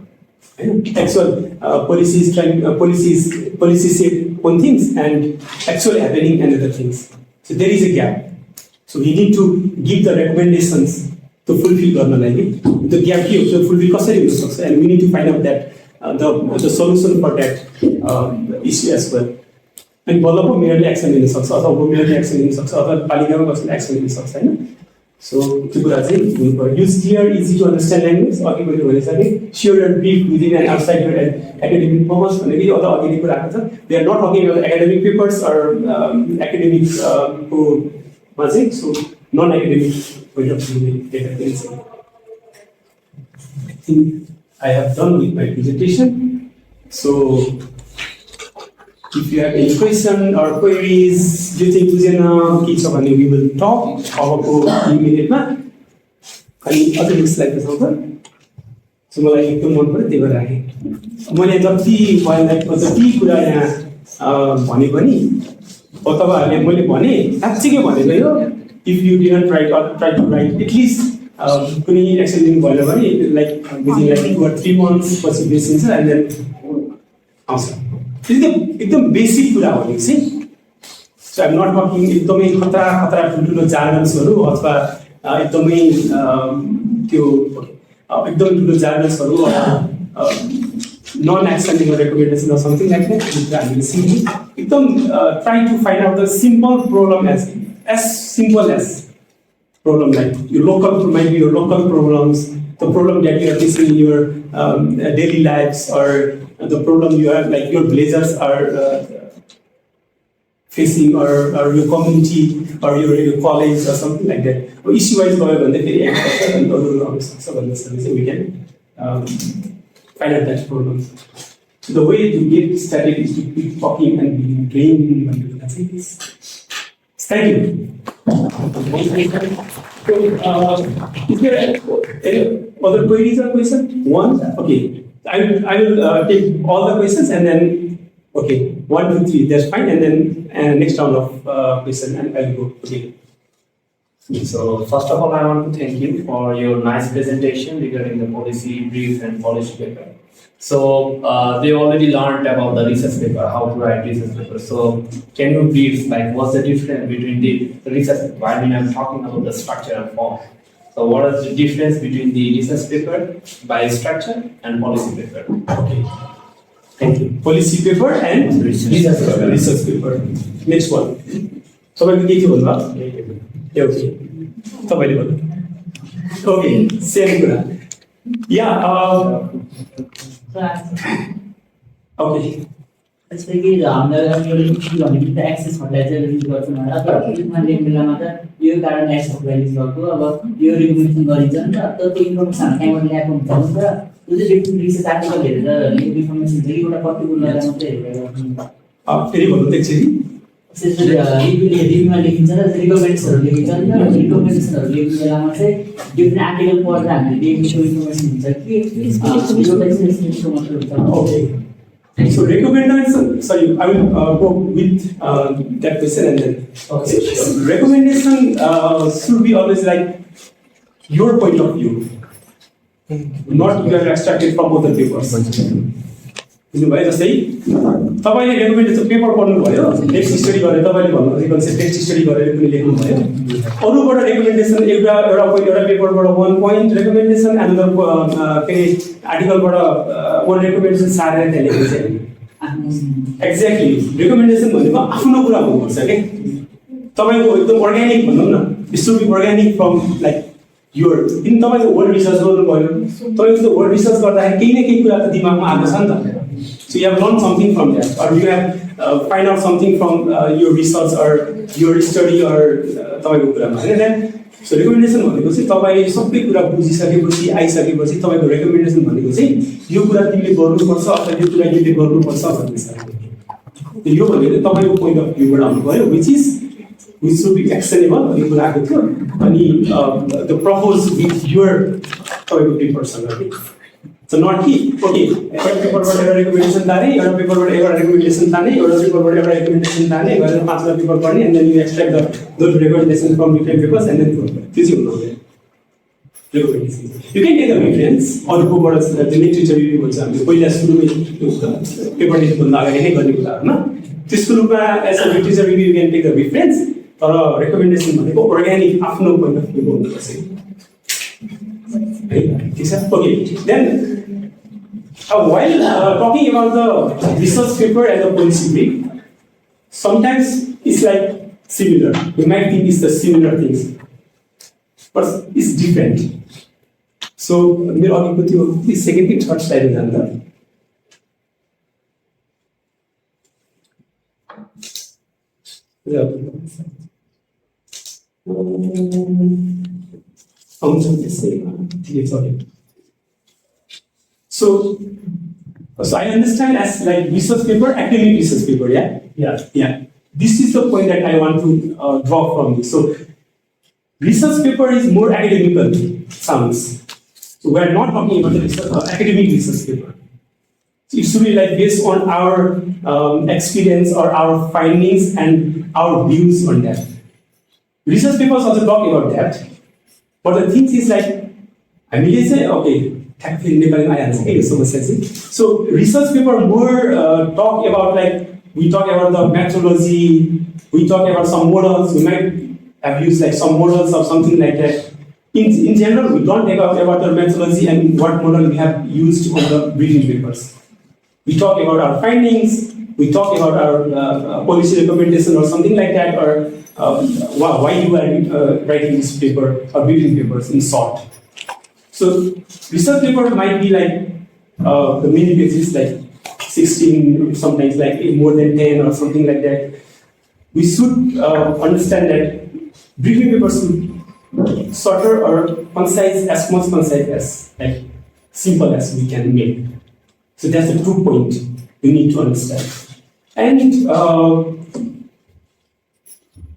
Actual policies say one things and actually happening another things. So there is a gap. So we need to give the recommendations to fulfill the gap here to fulfill, and we need to find out that the solution for that issue as well. And develop merely action in the success, or merely action in success, or polygamous action in success. So to use clear, easy to understand language, sure and brief within and outside your academic purpose. They are not talking about academic papers or academic so non-academic point of view. I think I have done with my presentation. So if you have any question or queries, do you think we will talk about immediate other looks like this over? So मलाई एकदम मन पर्यो त्यही भएर राखेँ मैले जति जति कुरा यहाँ भने पनि तपाईँहरूले मैले भने साँच्चीकै भनेको हो if you didn't write or try to write at least कुनै एक्सन लिनु भएन भने like within like 2 or 3 months पछि बिर्सिन्छ and then आउँछ एकदम बेसिक कुरा हो नि सो आइ एम नट टकिङ एकदमै खतरा ठुल्ठुलो जार्गन्सहरू अथवा एकदमै त्यो एकदम ठुलो जार्गन्सहरू non extending recommendation or something like that हामीले सिक्यौँ एकदम try to find out the simple problem as simple as problem like your local might be your local problems, the problem that you are facing in your daily lives, or the problem you have like your blazers are facing, or your community or your college or something like that. Or issue wise we can find out that problem. So the way to get started is to keep talking and be brain. Thank you. Is there any other queries or questions? One? Okay. I will take all the questions and then, okay, 1, 2, 3, that's fine. And then next round of questions and I'll go. Okay.
So first of all, I want to thank you for your nice presentation regarding the policy brief and policy paper. So they already learned about the research paper, how to write research paper. So can you brief like what's the difference between the research paper? I mean, I'm talking about the structure and form. So what is the difference between the research paper by structure and policy paper?
Okay. Thank you. Policy paper and research paper. Research paper. Next one. So when we get to okay. Okay. Same. Yeah. Okay.
Especially the access for ledger is working on other you current access values you remove the information can happen. Different research article information very particular different article for
okay. So recommendation, sorry, I will go with that question and then. Okay. So recommendation should be always like your point of view, not you have extracted from other papers. बुझ्नुभयो जस्तै तपाईले recommendation paper पढ्नु भयो text study गरेर तपाईले भन्नुहुन्छ concept text study गरेर पनि लेख्नु भयो अरूबाट रेकमेन्डेसन एउटा पेपरबाट 1 point रेकमेन्डेसन अनदर के आर्टिकलबाट 1 रेकमेन्डेसन सारेर त्यहाँ लेख्नु छ एक्ज्याक्टली रेकमेन्डेसन भनेको आफ्नो कुरा भन्नुपर्छ के तपाईको एकदम अर्गानिक भनौं न it should be organic from like your in तपाईको वर्ड रिसर्च गर्नु भयो तपाईको वर्ड रिसर्च गर्दाखेरि केही न केही कुरा त दिमागमा आउँछ नि त so you have learned something from that or you have find out something from your research or your study or तपाईको कुरामा हैन then so recommendation भनेको चाहिँ तपाईले सबै कुरा बुझिसकेपछि आइसकेपछि तपाईको recommendation भनेको चाहिँ यो कुरा तिमीले गर्नुपर्छ अथवा यो कुरा तिमीले गर्नुपर्छ भन्ने छ यो भनेको तपाईको point of view बाट आउनु भयो which should be actionable अनि कुरा आएको थियो अनि the propose with your तपाईँको पेपरसँग के सो नट कि ओके एउटा पेपरबाट एउटा रेकमेन्डेसन ताने एउटा पेपरबाट एउटा रेकमेन्डेसन ताने एउटा पेपरबाट एउटा रेकमेन्डेसन ताने गरेर 5 पेपर पढ्ने and then you extract the those recommendation from different papers and then त्यो चाहिँ हुनु recommendation. You can take a reference अरूकोबाट the literature review भन्छ हामीले पहिला सुरुमै पेपर लेख्नुभन्दा अगाडि नै गर्ने कुराहरुमा त्यसको रूपमा as a literature review you can take a reference तर recommendation भनेको organic आफ्नो point of view हुनुपर्छ है ठिक छ okay then while talking about the research paper and the policy brief sometimes it's like similar we might think it's the similar things but it's different. So, मेरो अघिको त्यो second कि third slide जान्दा So I understand as like research paper, academic research paper, yeah? Yeah. This is the point that I want to draw from this. So research paper is more academical sounds. So we are not talking about the academic research paper. So it should be like based on our experience or our findings and our views on that. Research papers also talk about that. But the thing is like, I mean, say, okay, so research paper more talk about like, we talk about the methodology, we talk about some models, we might have used like some models or something like that. In general, we don't talk about the methodology and what model we have used on the briefing papers. We talk about our findings, we talk about our policy recommendation or something like that, or why you are writing this paper or briefing papers in short. So research paper might be like the many pages like 16, sometimes like more than 10 or something like that. We should understand that briefing papers should shorter or concise, as much concise as like simple as we can make. So that's the true point we need to understand. And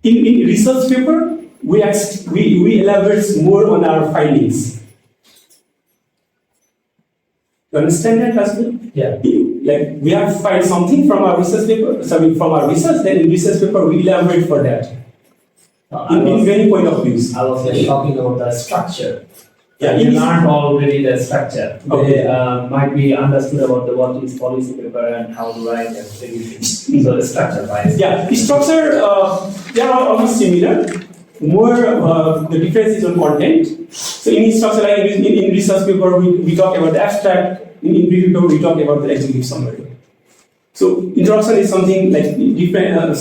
in research paper, we elaborate more on our findings. You understand that as well?
Yeah.
Like we have to find something from our research paper, from our research, then in research paper we elaborate for that. In many point of views.
I was just talking about the structure.
Yeah,
You learned already the structure.
Okay.
They might be understood about the what is policy paper and how to write and everything. So the structure wise.
Yeah, the structure, they are almost similar. More, the difference is on content. So in structure, like in research paper, we talk about the abstract. In briefing paper, we talk about the executive summary. So introduction is something like different.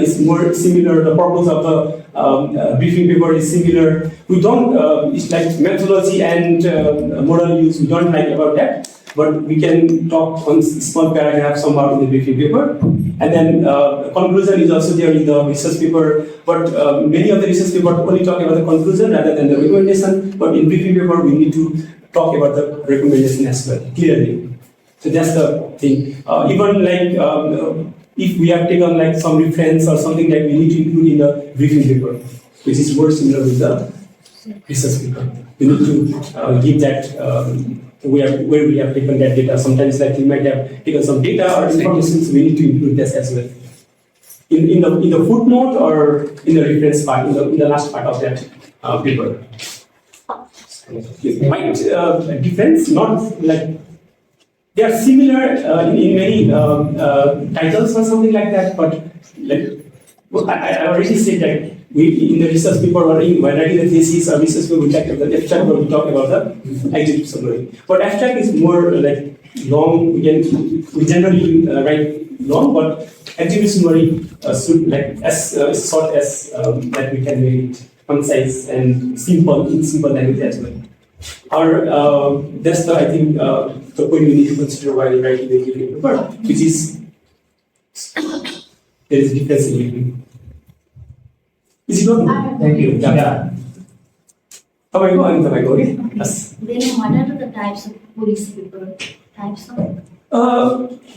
Is more similar. The purpose of the briefing paper is similar. We don't. It's like methodology and model use. We don't like about that. But we can talk on small paragraph somehow in the briefing paper. And then conclusion is also there in the research paper. But many of the research paper only talk about the conclusion rather than the recommendation. But in briefing paper, we need to talk about the recommendation as well clearly. So that's the thing. Even like if we have taken like some reference or something that we need to include in the briefing paper, which is more similar with the research paper. We need to give that where we have taken that data. Sometimes like we might have taken some data or information, so we need to include this as well. In the footnote or in the reference part, in the last part of that paper. Might difference, not like they are similar in many titles or something like that, but like I already said that we in the research paper when writing the thesis or research paper we talk about the abstract, but we talk about the executive summary. But abstract is more like long. We generally write long, but executive summary should like as short as that we can make it concise and simple in simple language as well. Or that's the I think the point we need to consider while writing the briefing paper, which is there is difference in between. Is it not?
Thank you.
Yeah. Tapaiko ani tapaiko okay? Yes.
Then what are the types of policy paper? Types of?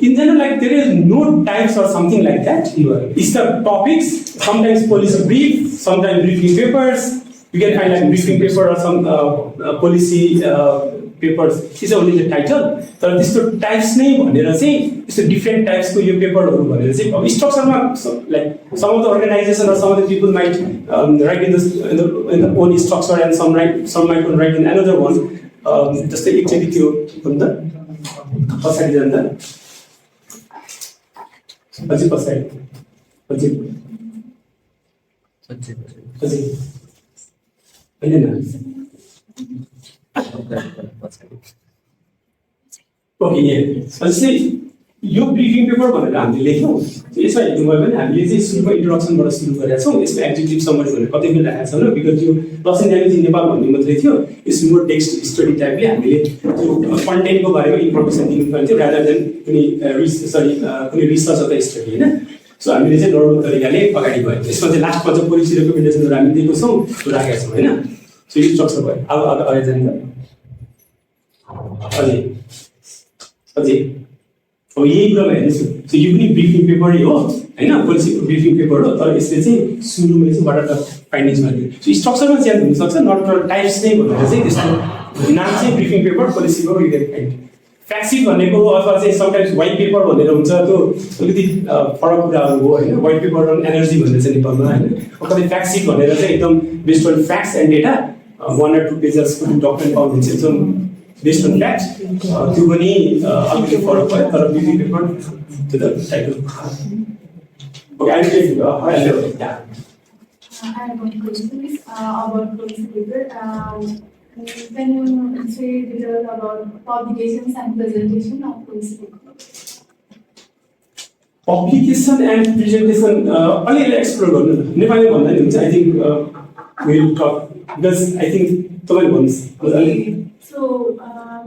In general, like there is no types or something like that. It's the topics. Sometimes policy brief, sometimes briefing papers, You can find like briefing paper or some policy papers. These are only the title. तर त्यस्तो types नै भनेर चाहिँ त्यस्तो different टाइप्सको यो पेपरहरू भनेर चाहिँ अब स्ट्रक्चरमा like some of the organisation or some of the people might write in the own structure and some might write in another one. जस्तै एकचोटि त्यो भन्दा पछाडि जाँदा अझै पछाडि अझै होइन ओके जस्तै यो ब्रिफिङ पेपर भनेर हामीले लेख्यौँ यसमा हेर्नुभयो भने हामीले चाहिँ सुरुमा इन्ट्रोडक्सनबाट सुरु गरेका छौँ यसमा एक्जिक्युटिभ समरी भनेर कतै पनि राखेको छैन बिकज यो लस एन्ड ड्यामेज इन नेपाल भन्ने मात्रै थियो यसमा मोर टेक्स्ट स्टडी टाइपले हामीले त्यो कन्टेन्टको बारेमा इन्फर्मेसन दिनुपर्ने थियो रादर देन कुनै रिसर्च अथवा स्टडी होइन सो हामीले चाहिँ नर्मल तरिकाले अगाडि भयो यसमा चाहिँ लास्टमा चाहिँ पोलिसी रेकमेन्डेसनहरू हामीले दिएको छौँ त्यो राखेका छौँ होइन सो यो स्ट्रक्चर भयो अब अगाडि जान्छ अझै अब यही कुरामा हेर्नुहोस् सो यो पनि ब्रिफिङ पेपरै हो होइन पोलिसीको ब्रिफिङ पेपर हो तर यसले चाहिँ सुरुमै चाहिँ वाट आर द फाइन्डिङ्स भन्ने सो स्ट्रक्चरमा चेन्ज हुनसक्छ नट टाइप्स नै भनेर चाहिँ त्यस्तो नाम चाहिँ ब्रिफिङ पेपर पोलिसीको यु क्यान फाइन्ड फ्याक्टसिट भनेको अथवा चाहिँ समटाइम्स वाइट पेपर भनेर हुन्छ त्यो अलिकति फरक कुराहरू हो होइन वाइट पेपर अन एनर्जी भनेर चाहिँ नेपालमा होइन कतै फ्याक्टसिट भनेर चाहिँ एकदम based on facts and data 1 or 2 पेजेसको डकुमेन्ट पाउनुहुन्छ एकदम based on that, त्यो पनि अलिकति फरक भयो तर briefing paper to the title. Okay, I'll take hello. Yeah.
I have one question about policy paper. Can you say details about publications and presentation of policy paper?
Publication and presentation अलिअलि explore गर्नु न नेपाली भन्दा नि हुन्छ I think we'll talk because I think तपाईले भन्नुस्
So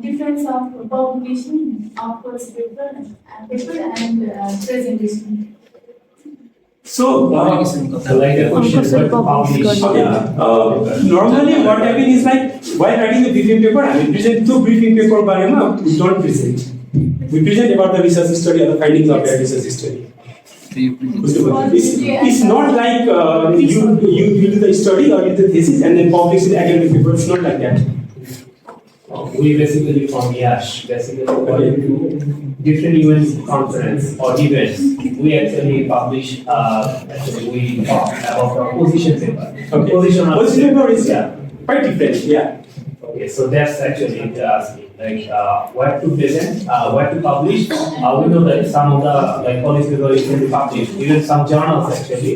difference of publication of policy paper and presentation.
So
like a question what publish
normally what happens is like while writing the briefing paper I will present two briefing paper बारेमा we don't present we present about the research study or the findings of that research study. It's not like you do the study or you do the thesis and then publish in the academic paper. It's not like that.
We basically from IAAS, basically according to different events, conference or events, we actually publish. Actually, we talk about the position paper.
Okay. Position paper is quite different. Yeah.
Okay, so that's actually asking like what to present, what to publish. We know that some of the like policy paper is going to be published. Even some journals actually,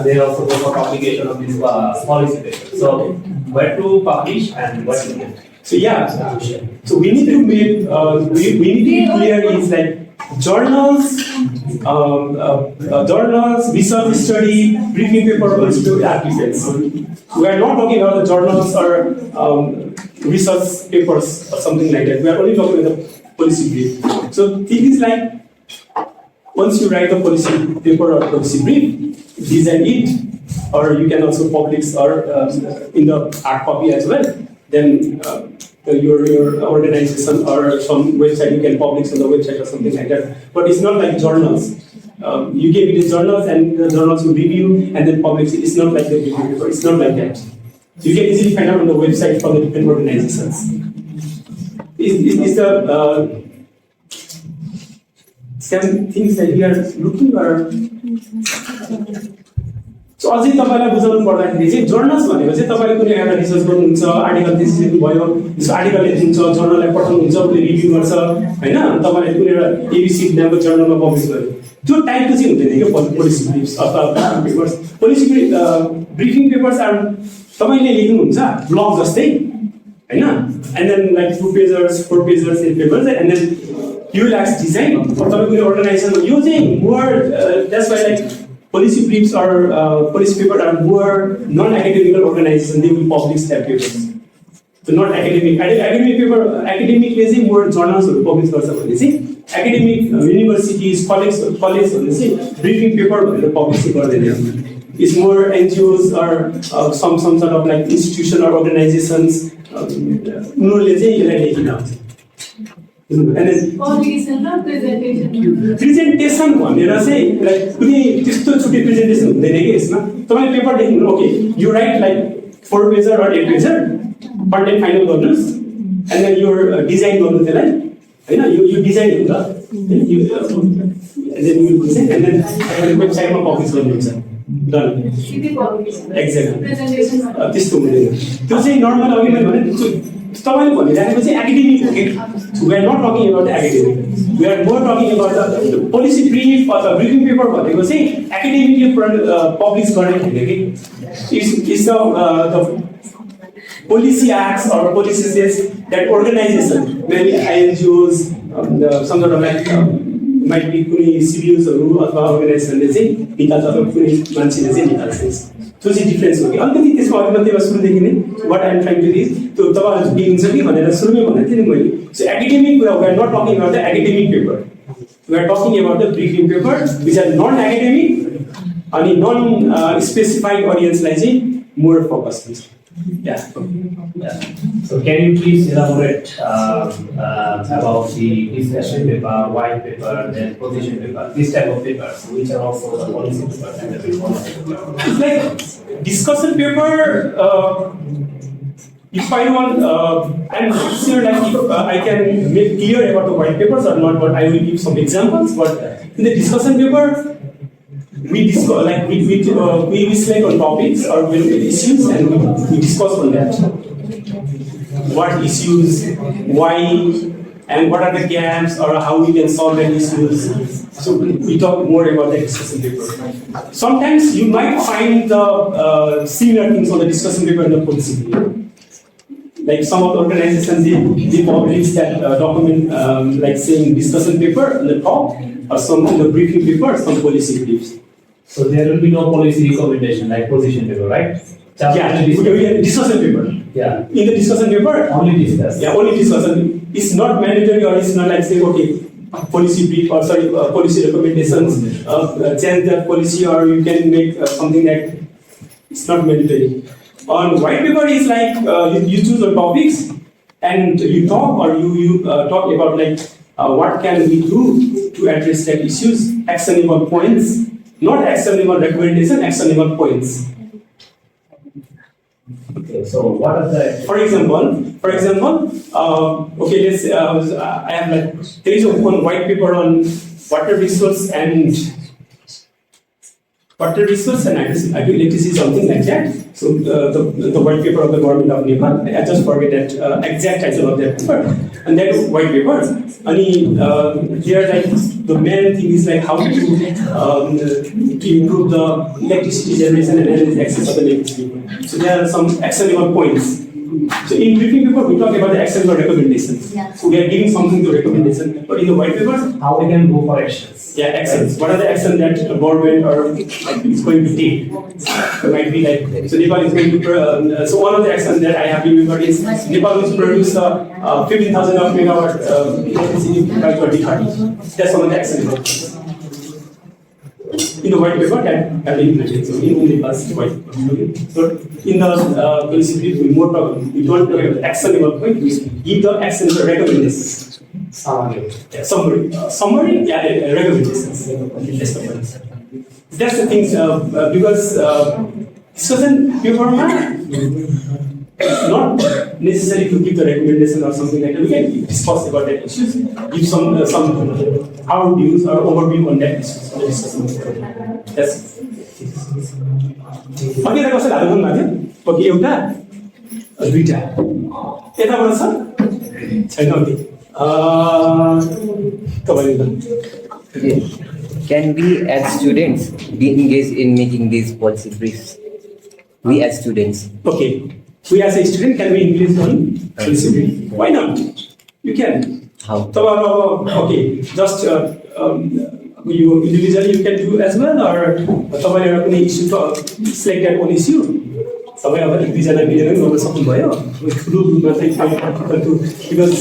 they also go for publication of this policy paper. So where to publish and what to do.
So so we need to make we need to be clear is like journals, research study, briefing paper also applicants. We are not talking about the journals or research papers or something like that. We are only talking about the policy brief. So things like once you write a policy paper or policy brief, design it, or you can also publish or in the hard copy as well. Then your organization or some website you can publish on the website or something like that. But it's not like journals. You give it to journals and the journals will review and then publish it. It's not like the review paper. It's not like that. You can easily find out on the website from the different organizations. Is the same things that we are looking or? So अझै तपाईलाई बुझाउनु पर्दाखेरि चाहिँ journals भनेको चाहिँ तपाईले कुनै एउटा रिसर्च गर्नुहुन्छ आर्टिकल थेसिस भयो त्यसको आर्टिकल लेख्नुहुन्छ जर्नललाई पठाउनुहुन्छ उसले रिभ्यु गर्छ हैन तपाईले कुनै एउटा एबीसी नामको जर्नलमा पब्लिस गर्यो त्यो टाइपको चाहिँ हुँदैन के पोलिसी ब्रिफ्स अथवा papers policy briefing papers are तपाईले लेख्नुहुन्छ ब्लग जस्तै हैन and then like 2 pages 4 pages in papers and then you like design तपाईको कुनै अर्गनाइजेसन यो चाहिँ more that's why like policy briefs or policy paper are more non-academic organizations. They will publish their papers. So not academic. Academic paper, academic is more journals will publish also. Academic universities, colleges, briefing paper will publish it. It's more NGOs or some sort of like institution or organizations. No, let's say you like it out. And then presentation भनेर चाहिँ like कुनै त्यस्तो छुट्टै presentation हुँदैन के यसमा तपाईले paper लेख्नु okay you right like 4-pager or 8-pager content final गर्नुस् and then your design गर्नु त्यसलाई हैन यो डिजाइन हुन्छ you and then you design and then वेबसाइटमा पब्लिस गर्नुहुन्छ डन एक्ज्याक्टली त्यस्तो हुँदैन त्यो चाहिँ नर्मल अघि मैले भने तपाईले भनिराखेको चाहिँ एकाडेमिक हो कि we are not talking about the academic we are more talking about the policy brief or the briefing paper भनेको चाहिँ academically publish गर्ने हैन कि is the policy acts or policies that organization maybe INGOs some sort of like might be कुनै CBOs हरू अथवा अर्गनाइजेसनले चाहिँ निकाल्छ अथवा कुनै मान्छेले चाहिँ निकाल्छ त्यो चाहिँ डिफरेन्स हो कि अलिकति त्यसमा अलिकति सुरुदेखि नै what I am trying to this त्यो तपाईँहरू बुझ्नुहुन्छ कि भनेर सुरुमै भनेको थिएँ नि मैले सो एकाडेमिक कुरा we are not talking about the academic paper we are talking about the briefing paper which are non academic अनि नन स्पेसिफाइड अडियन्सलाई चाहिँ मोर फोकस हुन्छ
Yeah. So can you please elaborate about the discussion paper, white paper, then position paper, this type of papers, which are also the policy papers and the policy paper?
It's like discussion paper. If I want, I'm not sure like if I can make clear about the white papers or not, but I will give some examples. But in the discussion paper, we discuss like we select on topics or we look at issues and we discuss on that. What issues, why, and what are the gaps or how we can solve the issues. So we talk more about the discussion paper. Sometimes you might find the similar things on the discussion paper and the policy paper. Like some of the organizations, they publish that document like saying discussion paper on the top or some on the briefing paper, some policy briefs.
So there will be no policy recommendation like position paper, right?
Yeah, discussion paper.
Yeah.
In the discussion paper,
Only discuss.
yeah, only discussion. It's not mandatory or it's not like saying, okay, policy brief or sorry, policy recommendations, change that policy or you can make something that it's not mandatory. On white paper is like you choose the topics and you talk or you talk about like what can we do to address that issues, actionable points. Not actionable recommendation, actionable points.
Okay, so what are the
For example, okay, let's. I have like there is one white paper on water resource and hydroelectricity, something like that. So the white paper of the government of Nepal. I just forget that exact title of that paper. And that white paper. And here like the main thing is like how to improve the electricity generation and energy access of the electricity. So there are some actionable points. So in briefing paper we talk about the actionable recommendations. So we are giving something to recommendation. But in the white paper,
how we can go for actions?
yeah, actions. What are the actions that the government or is going to take? It might be like so Nepal is going to so one of the actions that I have remembered is Nepal will produce 15,000 of megawatt electricity by 2030. That's one of the actions. In the white paper that have been implemented. So in Nepal's white paper. Okay. So in the policy brief we more talk. We don't talk about actionable point. We give the actionable recommendations.
Summary.
Yeah, summary, yeah, recommendations. That's the thing, because discussion paper not necessary to give the recommendation or something like that. We can discuss about that issues, give some our views or overview on that issues. On the discussion. That's. Okay, that was a lot of fun. Okay, एउटा दुईटा यताबाट छ छैन अनि
Can we as students be engaged in making these policy briefs? We as students.
Okay. We as a student can we engage on policy brief? Why not? You can.
How?
Okay. Just you individually you can do as well or issue select that one issue. Because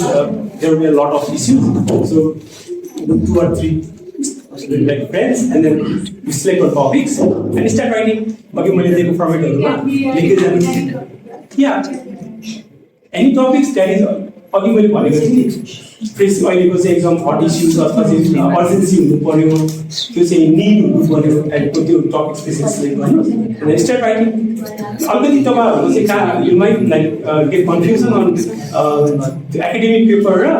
there will be a lot of issues. So 2 or 3 like friends and then you select on topics and start writing. Yeah. Any topics that is अघि मैले भनेको थिएँ नि fresh अहिलेको चाहिँ एकदम हट issues अथवा चाहिँ अर्जेन्सी हुनु पर्यो त्यो चाहिँ निड हुनु पर्यो टाइपको त्यो टपिक स्पेसिफिक सिलेक्ट गर्नु एन्ड स्टार्ट राइटिङ अलिकति तपाईँहरूको चाहिँ कहाँ you might like get confusion on त्यो एकाडेमिक पेपर र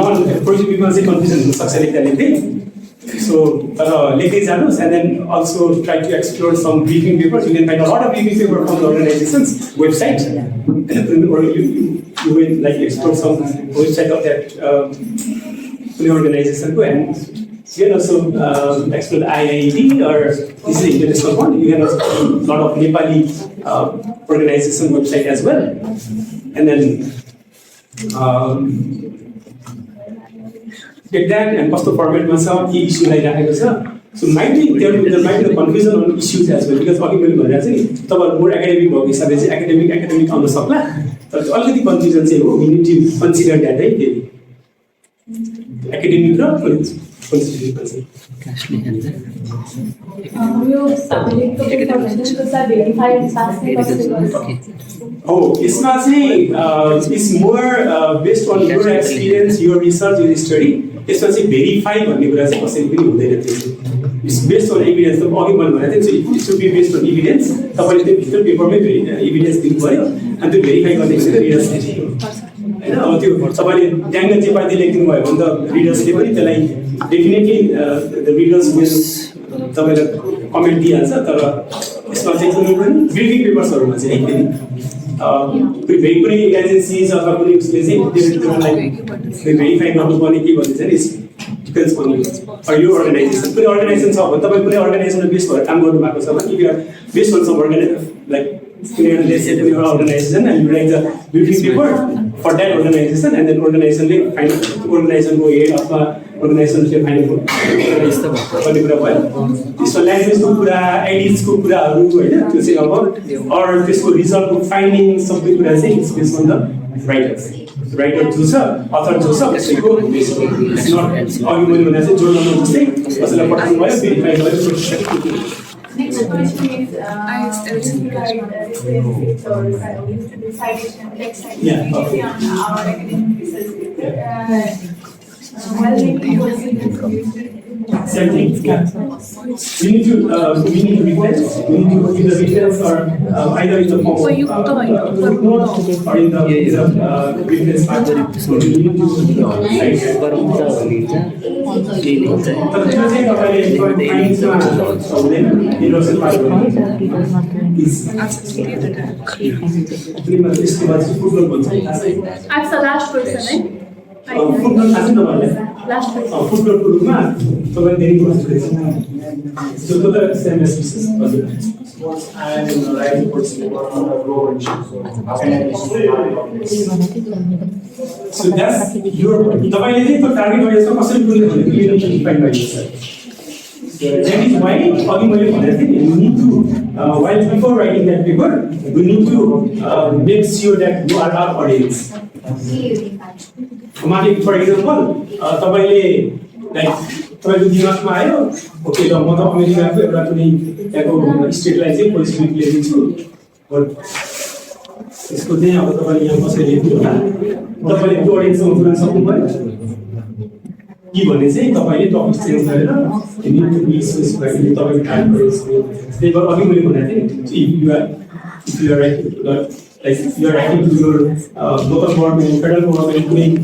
नन प्रोजेक्ट पेपरमा चाहिँ कन्फ्युजन हुनसक्छ लेख्दा लेख्दै So, लेख्दै जानुहोस् and then also try to explore some briefing papers. You can find a lot of briefing papers from the organization's website. Or you will like explore some website of that organization and you can also explore the IAAS or this is the international one. You can also a lot of Nepali organization website as well. And then get that and कस्तो फर्मेटमा छ के इस्युलाई राखेको छ so might be there might be confusion on issues as well because अघि मैले भनेर चाहिँ तपाईँहरू मोर एकाडेमिक भएको हिसाबले चाहिँ एकाडेमिक आउन सक्ला तर अलिकति कन्फ्युजन चाहिँ हो we need to consider that है त्यो एकाडेमिक र हो यसमा चाहिँ it's more based on your experience your research your study यसमा चाहिँ भेरिफाई भन्ने कुरा चाहिँ कसैले पनि हुँदैन त्यो इट्स बेस्ड अन एभिडेन्स त अघि मैले भनेको थिएँ it should be based on evidence तपाईँले त्यो भित्र पेपरमै एभिडेन्स दिनु पऱ्यो अनि त्यो भेरिफाई गर्ने भनेको रिडर्सले होइन अब त्यो तपाईँले ट्याङ्ग चेपाती लेखिदिनु भयो भने त रिडर्सले पनि त्यसलाई डेफिनेटली द रिडर्स विल तपाईँलाई कमेन्ट दिइहाल्छ तर यसमा चाहिँ कुनै पनि ब्रिफिङ पेपर्सहरूमा चाहिँ है कुनै एजेन्सिज अथवा कुनै उसले चाहिँ त्यसलाई भेरिफाई गर्नुपर्ने के भन्ने चाहिँ डिपेन्ड्स अन यो अर्गनाइजेसन कुनै अर्गनाइजेसन छ भने तपाईँ कुनै अर्गनाइजेसनमा बेस भएर काम गर्नुभएको छ भने you are base on some like organization and you write the briefing paper for that organization and then organization को head अथवा organization ले find भन्ने कुरा भयो त्यसको ल्याङ्ग्वेजको कुरा आइडिजको कुराहरू हैन त्यो चाहिँ अब अर त्यसको रिजल्टको फाइन्डिङ सबै कुरा चाहिँ बेस्ड अन द राइटर जो छ अथर जो छ त्यसैको इट्स नट अघि मैले भने चाहिँ जोर्नलमा जस्तै कसैलाई पठाउनु भयो भेरिफाई भयो
Next question is, citation, text citation on our academic research paper. While making
we need to request, we need to give the details or either in the form of footnote or in the reference part. So we need to
That's the last person, right?
footnote has no one.
Last person.
Footnote to the man. So when they go to so the same as and writing for so that's your तपाईले चाहिँ त्यो target गरेको कसरी पुग्ने भन्ने clearly define गरिन्छ that is why अघि मैले भनेको थिएँ you need to while before writing that paper we need to make sure that you are our audience for example तपाईले लाइक तपाईको दिमागमा आयो ओके ल म त अमेरिकाको एउटा कुनै त्यहाँको स्टेटलाई चाहिँ पोलिसी लेखिदिन्छु बट यसको चाहिँ अब तपाईले यहाँ कसरी लेख्नु होला तपाईले त्यो अडियन्ससँग पुर्याउन सक्नुभयो कि भने चाहिँ तपाईले टपिक चेन्ज गरेर निड टु बी स्पेसिफाइड तपाईको टाइम गरेर त्यही भएर अघि मैले भनेको थिएँ if you are writing like you are writing to your local government, federal government, community